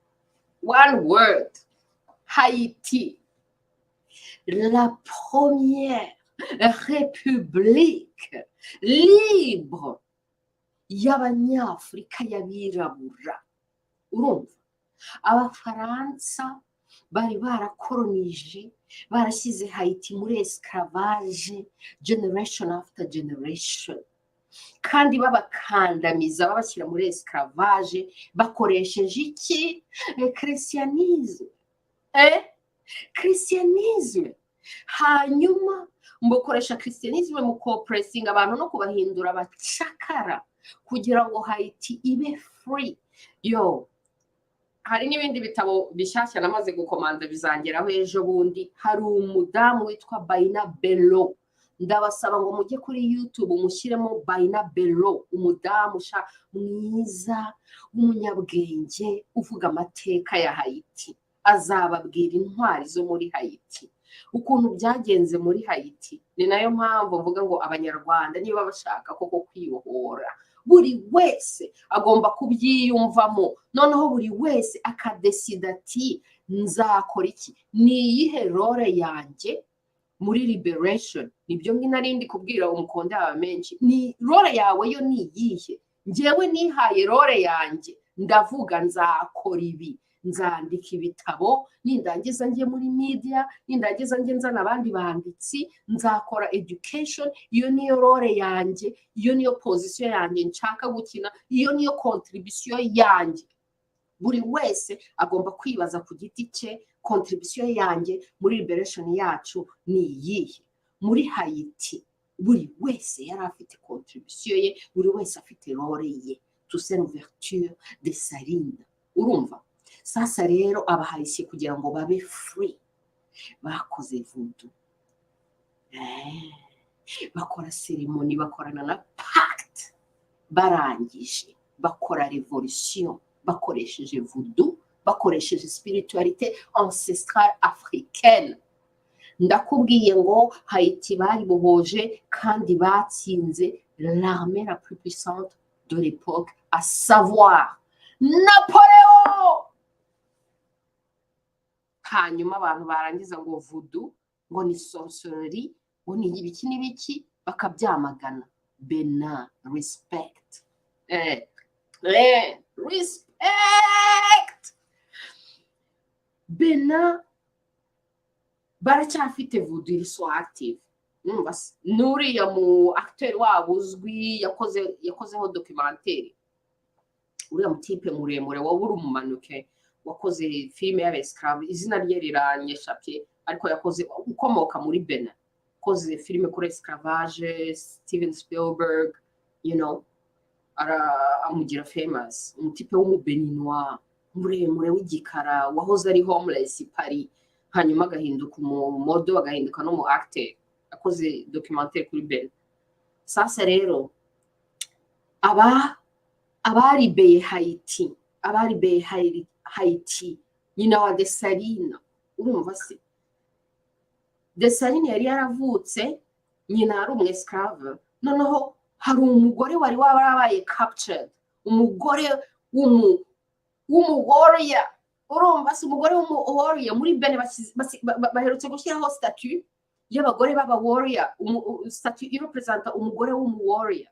one word, Haiti, la première république libre y'abanyafurika y'abirabura. Urumva abafaransa bari barakolonije, barashyize Haiti muri esclavage generation after generation, kandi babakandamiza babashyira muri esclavage bakoresheje iki? Christianisme. Christianisme. Hanyuma mukoresha Christianisme mu oppressing abantu no kubahindura abacakara kugira ngo Haiti ibe free. Yo, hari n'ibindi bitabo bishyashya namaze gukomanda bizangeraho ejo bundi. Hari umudamu witwa Baina Bello, ndabasaba ngo mujye kuri YouTube mushyiremo Baina Bello, umudamu mwiza w'umunyabwenge uvuga amateka ya Haiti. Azababwira intwari zo muri Haiti, ukuntu byagenze muri Haiti. Ni nayo mpamvu mvuga ngo abanyarwanda niba bashaka koko kwibohora, buri wese agomba kubyiyumvamo, noneho buri wese akadesida ati nzakora iki, ni iyihe role yanjye muri liberation. Nibyo narindi kubwira umukonde aba menshi, ni role yawe yo ni iyihe? Njyewe nihaye role yanjye, ndavuga nzakora ibi, nzandika ibitabo, nindangiza njye muri media, nindangiza njye nzana abandi banditsi, nzakora education. Iyo niyo role yanjye, iyo niyo position yanjye nshaka gukina, iyo niyo contribution yanjye. Buri wese agomba kwibaza ku giti cye, contribution yanjye muri liberation yacu ni iyihe? Muri Haiti buri wese yari afite contribution ye, buri wese afite role ye. Toute l'ouverture de Saline. Urumva? Sasa rero abahayise kugira ngo babe free bakoze voodoo, bakora ceremony, bakorana na pact, barangije bakora revolution bakoresheje voodoo, bakoresheje spiritualité ancestrale africaine. Ndakubwiye ngo Haiti bari bohoje kandi batsinze l'armée la plus puissante de l'époque, à savoir Napoléon. Hanyuma abantu barangiza ngo voodoo ngo ni sorcery, ngo ni ibiki n'ibiki, bakabyamagana. Bena, respect. Respect. Bena baracyafite voodoo iri so active. Nuriya mu acteur wabo uzwi yakozeho documentaire, uriya mutipe muremure wabura umumanuke wakoze filime y'abesclave, izina rye riranyeshapye, ariko yakoze ukomoka muri Benin, yakoze filime kuri esclavage, Steven Spielberg, you know, amugira famous. Umutipe w'umubeninois muremure w'igikara wahoze ari homeless i Paris, hanyuma agahinduka umumodo, agahinduka no mu acteur, yakoze documentaire kuri Benin. Sasa rero abaribeye Haiti, Haiti, nyina wa Dessalines. Urumva se Dessalines yari yaravutse, nyina ari umwesclave, noneho hari umugore wari warabaye captured, umugore w'umuwarrior. Urumva se umugore w'umuwarrior muri Benin baherutse gushyiraho statut y'abagore b'aba warrior, statut irepresenta umugore w'umuwarrior.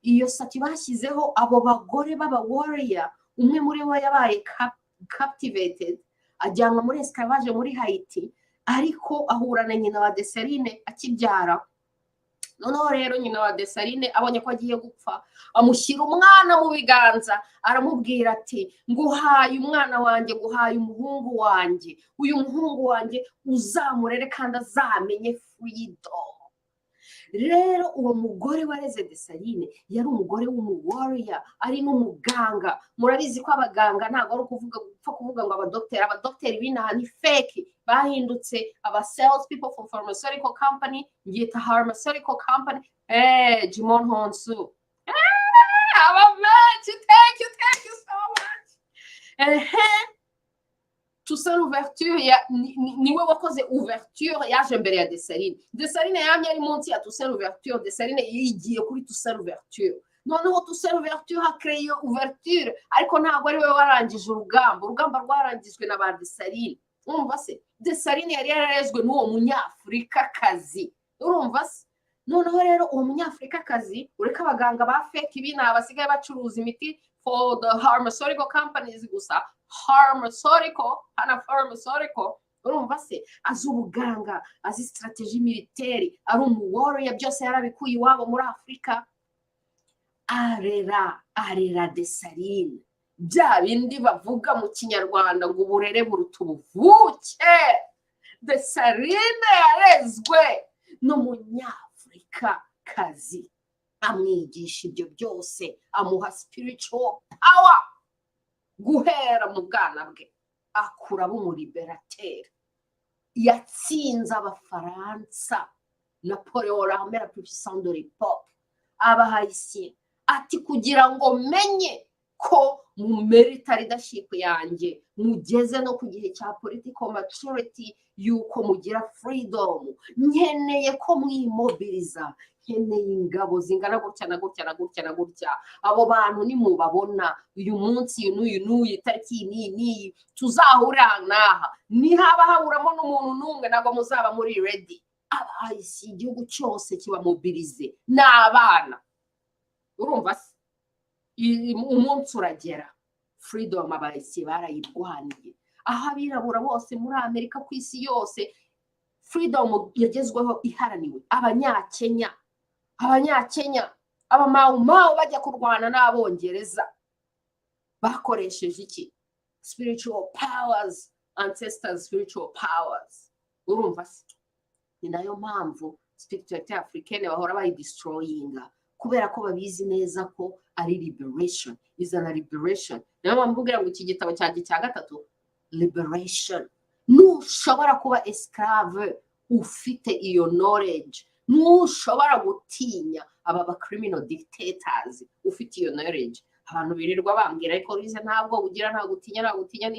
Iyo statut bashyizeho abo bagore b'aba warrior, umwe muri bo yabaye captivated, ajyanwa muri esclavage muri Haiti, ariko ahura na nyina wa Dessalines akibyara. Noneho rero nyina wa Dessalines abonye ko agiye gupfa, amushyira umwana mu biganza, aramubwira ati nguhaye umwana wanjye, nguhaye umuhungu wanjye, uyu muhungu wanjye uzamurere kandi azamenye freedom. rero uwo mugore wareze Desarine yari umugore w'umuwarrior ari n'umuganga. Murabizi ko abaganga ntabwo ari kuvuga ngo abadokiteri b'inaha ni fake, bahindutse aba sales people for pharmaceutical company, ngita pharmaceutical company. Jimon Honsu, thank you so much. Toussaint Louverture niwe wakoze ouverture yaje mbere ya Desarine. Desarine yamye ari munsi ya Toussaint Louverture, Desarine yigiye kuri Toussaint Louverture. Noneho Toussaint Louverture hakreye ouverture, ariko ntabwo ari we warangije urugamba rwarangizwe na ba Desarine. Urumva se Desarine yari yararezwe n'uwo munyafrika kazi, urumva se. Noneho rero uwo munyafrika kazi ureka abaganga ba fake ibina basigaye bacuruza imiti for the pharmaceutical companies gusa, pharmaceutical, urumva se azi ubuganga, azi strategy militaire, ari umuwarrior, byose yarabikuye iwabo muri Afrika. Arera Desarine, bya bindi bavuga mu Kinyarwanda ngo uburere buruta ubuvuke. Desarine yarezwe n'umunyafrika kazi, amwigisha ibyo byose, amuha spiritual power guhera mu bwana bwe, akura b'umuliberateur. Yatsinze Abafaransa, Napoleon l'armée la plus puissante de l'époque, Abahayisien, ati kugira ngo menye ko mu military leadership yanjye mugeze no ku gihe cya political maturity, yuko mugira freedom, nkeneye ko mwimobiliza, nkeneye ingabo zingana gutya na gutya. Abo bantu ni mubabona uyu munsi n'uyu itariki ni tuzahura naha, ni haba haburamo n'umuntu n'umwe ntabwo muzaba muri ready. Abahisi igihugu cyose kiba mobilize n'abana. Urumva se umunsi uragera, freedom abahisi barayirwaniye. Aho abirabura bose muri Amerika, ku isi yose, freedom yagezweho iharaniwe. Abanyakenya, abamau bajya kurwana n'Abongereza bakoresheje iki? Spiritual powers, ancestors spiritual powers. Urumva se ni nayo mpamvu spirituality africaine bahora bayidestroyinga, kubera ko babizi neza ko ari liberation, izana liberation. Nayo mpamvu ngo iki gitabo cyanjye cya gatatu, liberation. Nushobora kuba esclave ufite iyo knowledge, nushobora gutinya aba criminal dictators ufite iyo knowledge. Abantu birirwa bambwira ariko rize ntabwo ugira, nta gutinya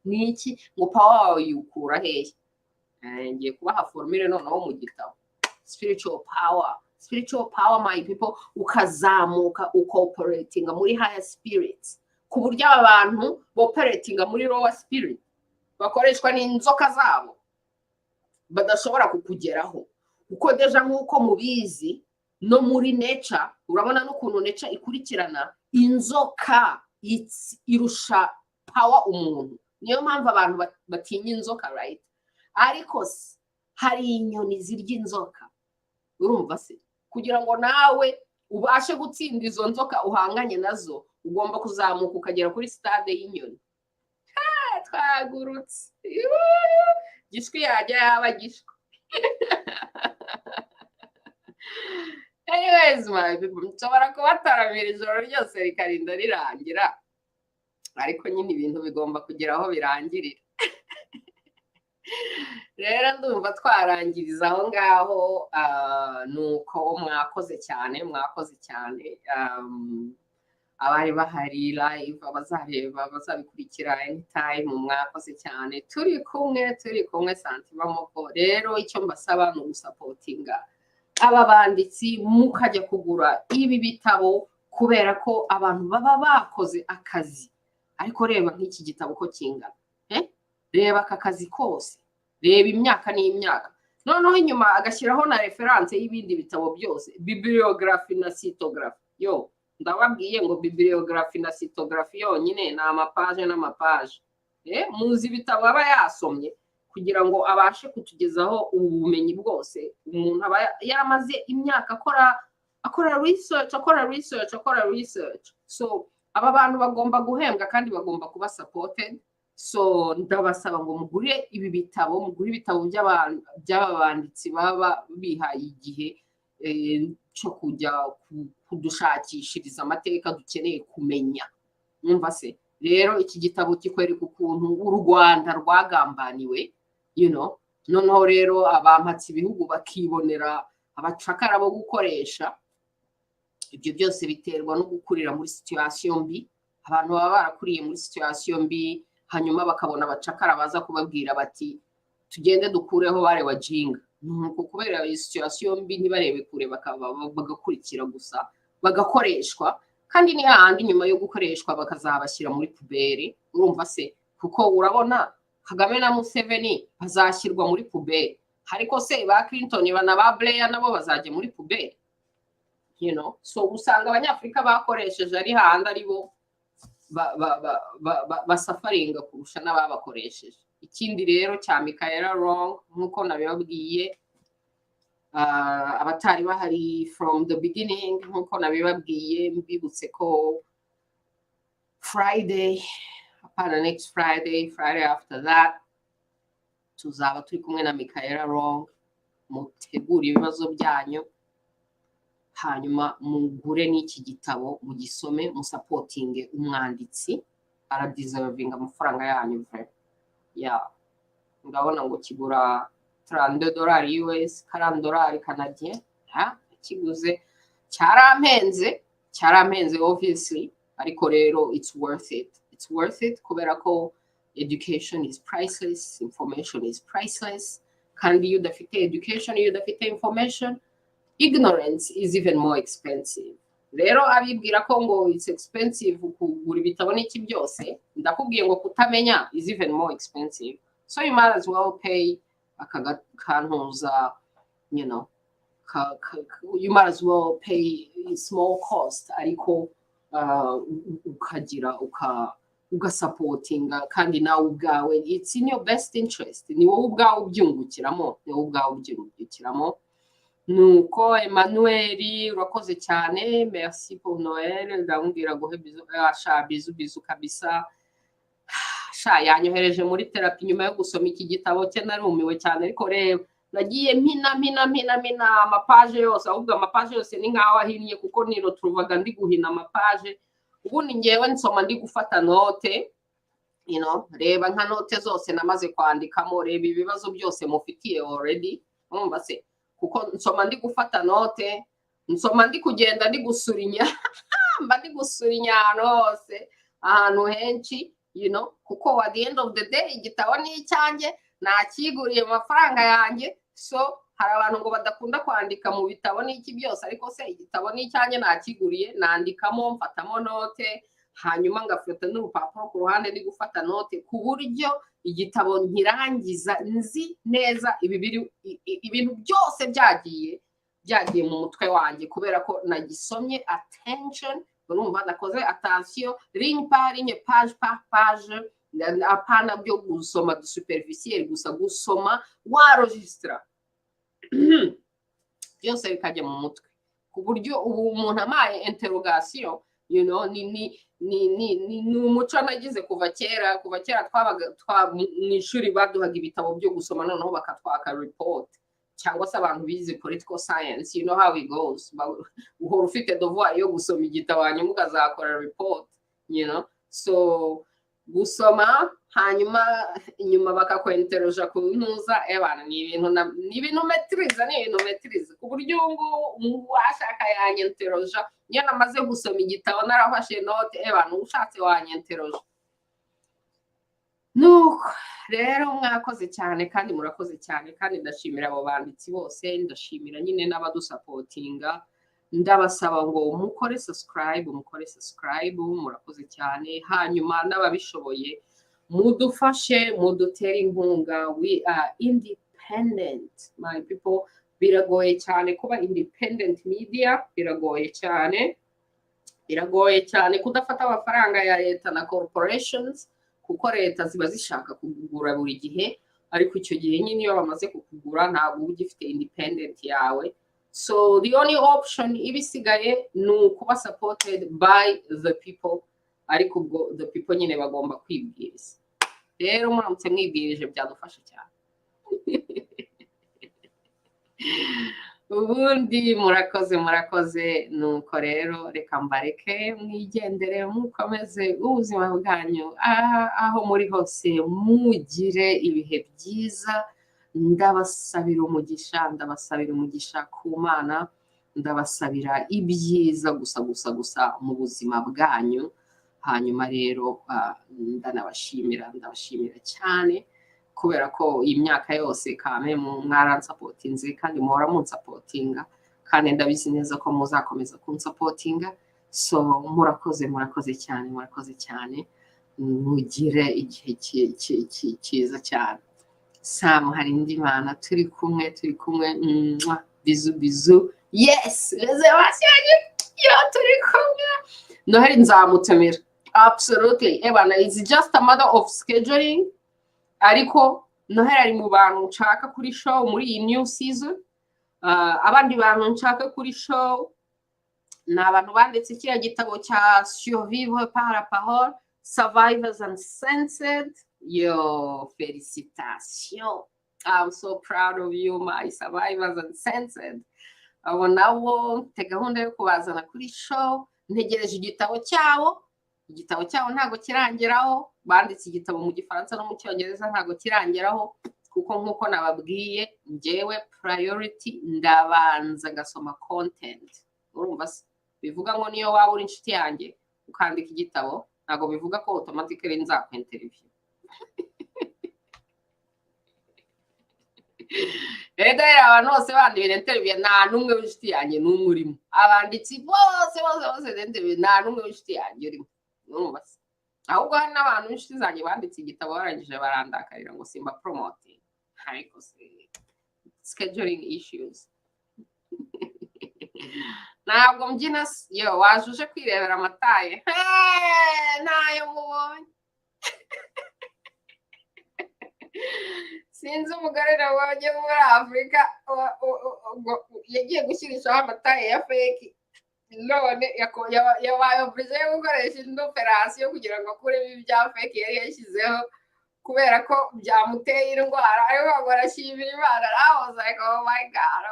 niki ngo power yukura hehe. Ngiye kubaha formule noneho mu gitabo. Spiritual power my people, ukazamuka ucooperating muri higher spirits, ku buryo abantu operating muri lower spirit bakoreshwa n'inzoka zabo badashobora kukugeraho. Uko deja nk'uko mubizi no muri nature, urabona n'ukuntu nature ikurikirana inzoka, irusha power umuntu. Niyo mpamvu abantu batinya inzoka, right? Ariko hari inyoni zirya inzoka. Urumva se kugira ngo nawe ubashe gutsinda izo nzoka uhanganye nazo, ugomba kuzamuka ukagera kuri stade y'inyoni. Twagurutse gishwi yajya yaba gishwi. Anyways, my people, nshobora kubataramira ijoro ryose rikarinda rirangira, ariko nyine ibintu bigomba kugira aho birangirira. Rero ndumva twarangiriza aho ngaho. Nuko mwakoze cyane, abari bahari live, abazareba bazabikurikira anytime, mwakoze cyane. Turi kumwe Santima Moko. Rero icyo mbasaba ni ugusapotinga aba banditsi, mukajya kugura ibi bitabo, kubera ko abantu baba bakoze akazi. Ariko reba nk'iki gitabo ko kingana, reba aka kazi kose, reba imyaka n'imyaka. Noneho inyuma agashyiraho na reference y'ibindi bitabo byose, bibliography na cytography. Yo ndababwiye ngo bibliography na cytography yonyine ni amapaje n'amapaje. Muzi ibitabo aba yasomye kugira ngo abashe kutugezaho ubumenyi bwose. Umuntu aba yaramaze imyaka akora research. So aba bantu bagomba guhembwa kandi bagomba kuba supported. So ndabasaba ngo mugure ibi bitabo, mugure ibitabo by'abanditsi baba bihaye igihe cyo kujya kudushakishiriza amateka dukeneye kumenya. Numva se rero iki gitabo kikwereka ukuntu u Rwanda rwagambaniwe, noneho rero abampatse ibihugu bakibonera abacakara bo gukoresha. Ibyo byose biterwa no gukurira muri situation mbi. Abantu baba barakuriye muri situation mbi, hanyuma bakabona abacakara baza kubabwira bati tugende dukureho bare wajinga. Nuko kubera iyi situation mbi ntibarebe kure bagakurikira gusa bagakoreshwa, kandi ni handi nyuma yo gukoreshwa bakazabashyira muri puberi. Urumva se kuko urabona Kagame na Museveni bazashyirwa muri puberi, ariko se ba Clinton bana ba Blair nabo bazajya muri puberi. So usanga abanyafrika bakoresheje ari handi ari bo basafaringa kurusha n'ababakoresheje. Ikindi rero cya Michaela wrong nkuko nabibabwiye, abatari bahari from the beginning nkuko nabibabwiye, mbibutse ko Friday, apana next Friday after that, tuzaba turi kumwe na Michaela wrong. Mutegure ibibazo byanyu, hanyuma mugure n'iki gitabo mugisome, musapotinge umwanditsi, aradeservinga amafaranga yanyu vre. Ndabona ngo kigura $32 US, $40 Canadien. Kiguze cyarampenze obviously, ariko rero it's worth it kubera ko education is priceless, information is priceless, kandi iyo udafite education, iyo udafite information, ignorance is even more expensive. Rero abibwira ko ngo it's expensive kugura ibitabo n'iki byose, ndakubwiye ngo kutamenya is even more expensive. So you might as well pay you might as well pay small cost, ariko ukagira ugasupportinga, kandi nawe ubwawe it's in your best interest. Ni wowe ubwawe ubyungukiramo, nuko Emmanuel urakoze cyane, merci pour Noël. Ndamubwira guhe bizu kabisa. Yanyohereje muri therapy nyuma yo gusoma iki gitabo cye, narumiwe cyane, ariko rero nagiye mpina amapaje yose, ahubwo amapaje yose ni nkaho ahinnye kuko niro turuvaga ndi guhina amapaje. Ubundi ngewe nsoma ndi gufata note, reba nka note zose namaze kwandikamo, reba ibibazo byose mufitiye already. Urumva se kuko nsoma ndi gufata note, nsoma ndi kugenda ndi gusurinya mba ndi gusurinya hose ahantu henshi, kuko at the end of the day igitabo ni icyanjye, nakiguriye amafaranga yanjye. So hari abantu ngo badakunda kwandika mu bitabo n'iki byose, ariko se igitabo ni icyanjye, nakiguriye, nandikamo, mfatamo note, hanyuma ngafata n'urupapuro ku ruhande ndi gufata note, ku buryo igitabo nkirangiza nzi neza ibintu byose byagiye mu mutwe wanjye, kubera ko nagisomye attention. Urumva nakoze attention, ligne par ligne, page par page, apana byo gusoma du superficiel gusa, gusoma waregistra byose bikajya mu mutwe, ku buryo ubu umuntu amaye interrogation, ni umuco nagize kuva kera twabaga mu ishuri baduhaga ibitabo byo gusoma, noneho bakatwaka report, cyangwa se abantu bize political science, you know how it goes. Uhora ufite devoir yo gusoma igitabo hanyuma ukazakora report, so gusoma hanyuma inyuma bakakwenteroja ku ntuza. Ni ibintu metrize, ku buryo ngo washaka yanyenteroja. Iyo namaze gusoma igitabo narafashe note, ushatse wanyenteroja. Nuko rero mwakoze cyane, kandi murakoze cyane, kandi ndashimira abo banditsi bose, ndashimira nyine n'abadusapotinga. Ndabasaba ngo mukore subscribe, murakoze cyane. Hanyuma n'ababishoboye mudufashe, mudutere inkunga. We are independent, my people. Biragoye cyane kuba independent media, biragoye cyane kudafata amafaranga ya leta na corporations, kuko leta ziba zishaka kugura buri gihe, ariko icyo gihe nyine iyo bamaze kukugura ntabwo uba ugifite independent yawe. So the only option ibisigaye ni ukuba supported by the people, ariko ubwo the people nyine bagomba kwibwiriza. Rero muramutse mwibwirije byadufasha cyane. ubundi murakoze nuko rero reka mbareke mwigendere mukomeze ubuzima bwanyu aho muri hose mugire ibihe byiza. Ndabasabira umugisha ku Mana, ndabasabira ibyiza gusa mu buzima bwanyu. Hanyuma rero ndabashimira cyane kubera ko imyaka yose kame mwaransapotinze kandi muhora munsapotinga, kandi ndabizi neza ko muzakomeza kunsapotinga. So murakoze cyane, mugire igihe cyiza cyane. Sam hari indi Mana turi kumwe bizu. Yes, reservation yo turi kumwe. Noheli nzamutemera. Absolutely. Ebana, it's just a matter of scheduling. Ariko Noheli ari mu bantu nshaka kuri show muri iyi new season. Abandi bantu nshaka kuri show ni abantu banditse kiriya gitabo cya Survivre par la parole, Survivors Uncensored. Yo, félicitations. I'm so proud of you, my Survivors Uncensored. Abo nabo mfite gahunda yo kubazana kuri show. Ntegereje igitabo cyabo ntago kirangeraho. Banditse igitabo mu Gifaransa no mu Cyongereza, ntago kirangeraho kuko nkuko nababwiye njyewe priority ndabanza gasoma content. Urumva se bivuga ngo niyo waba uri inshuti yanjye ukandika igitabo, ntago bivuga ko automatically nzakwa interview. Rero abantu bose bandibira interview nta numwe w'inshuti yanjye n'umwe urimo. Abanditsi bose interview nta numwe w'inshuti yanjye urimo. Urumva se ahubwo hari n'abantu b'inshuti zanjye banditse igitabo barangije barandakarira ngo simba promoting. Ariko scheduling issues. Ntabwo mbyina yo wajuje kwirebera amataye. Nayo mubonye. Sinzi umugore nabonye muri Afurika yagiye gushyirishaho amataye ya fake, none yabaye oblige yo gukoresha indi operasiyo kugira ngo akuremo ibya fake yari yashyizeho kubera ko byamuteye indwara. Ariko barashimira Imana. I was like, oh my god.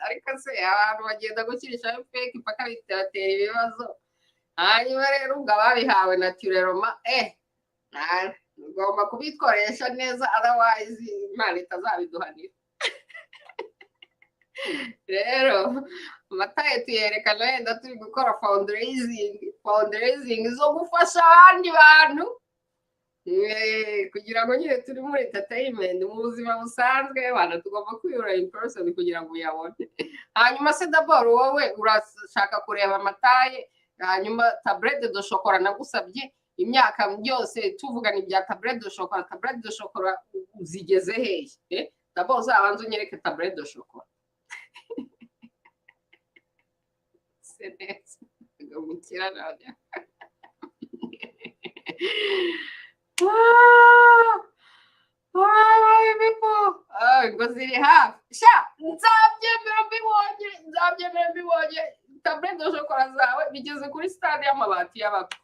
Ariko se abantu bagenda gushyirishaho fake paka bitatera ibibazo. Hanyuma rero ubwo ababihawe naturellement ugomba kubikoresha neza, otherwise Imana itazabiduhanira. Rero amataye tuyerekana wenda turi gukora fundraising zo gufasha abandi bantu kugira ngo nyine turi muri entertainment. Mu buzima busanzwe abantu tugomba kwiyura in person kugira ngo uyabone. Hanyuma se d'abord wowe urashaka kureba amataye, hanyuma tablette de chocolat nagusabye imyaka byose tuvugana ibya tablette de chocolat zigeze hehe? D'abord zabanze unyereke tablette de chocolat. Senese gumukira none. Ngo ziri hafi. Sha nzabyemera mbibonye tablette de chocolat zawe bigeze kuri stade y'amabati y'abako.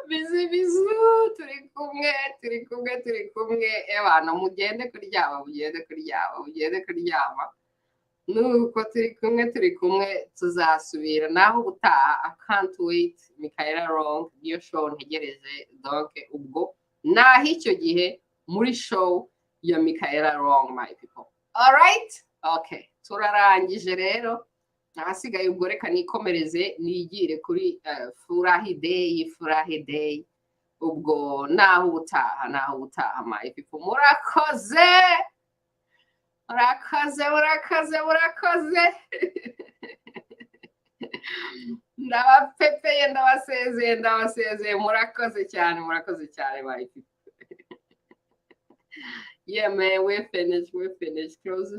Bizu turi kumwe abantu mugende kuryama nuko turi kumwe tuzasubira naho ubutaha. I can't wait. Michaela Long niyo show ntegereje, donc ubwo naho icyo gihe muri show ya Michaela Long, my people. All right, okay, turarangije rero. Ahasigaye ubwo reka nikomereze nigire kuri furahi day. Ubwo naho ubutaha my people. Murakoze. Ndabapepeye ndabasezeye. Murakoze cyane my people. Yeah, man, we're finished. Close the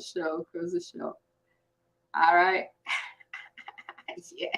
show. All right. Yeah.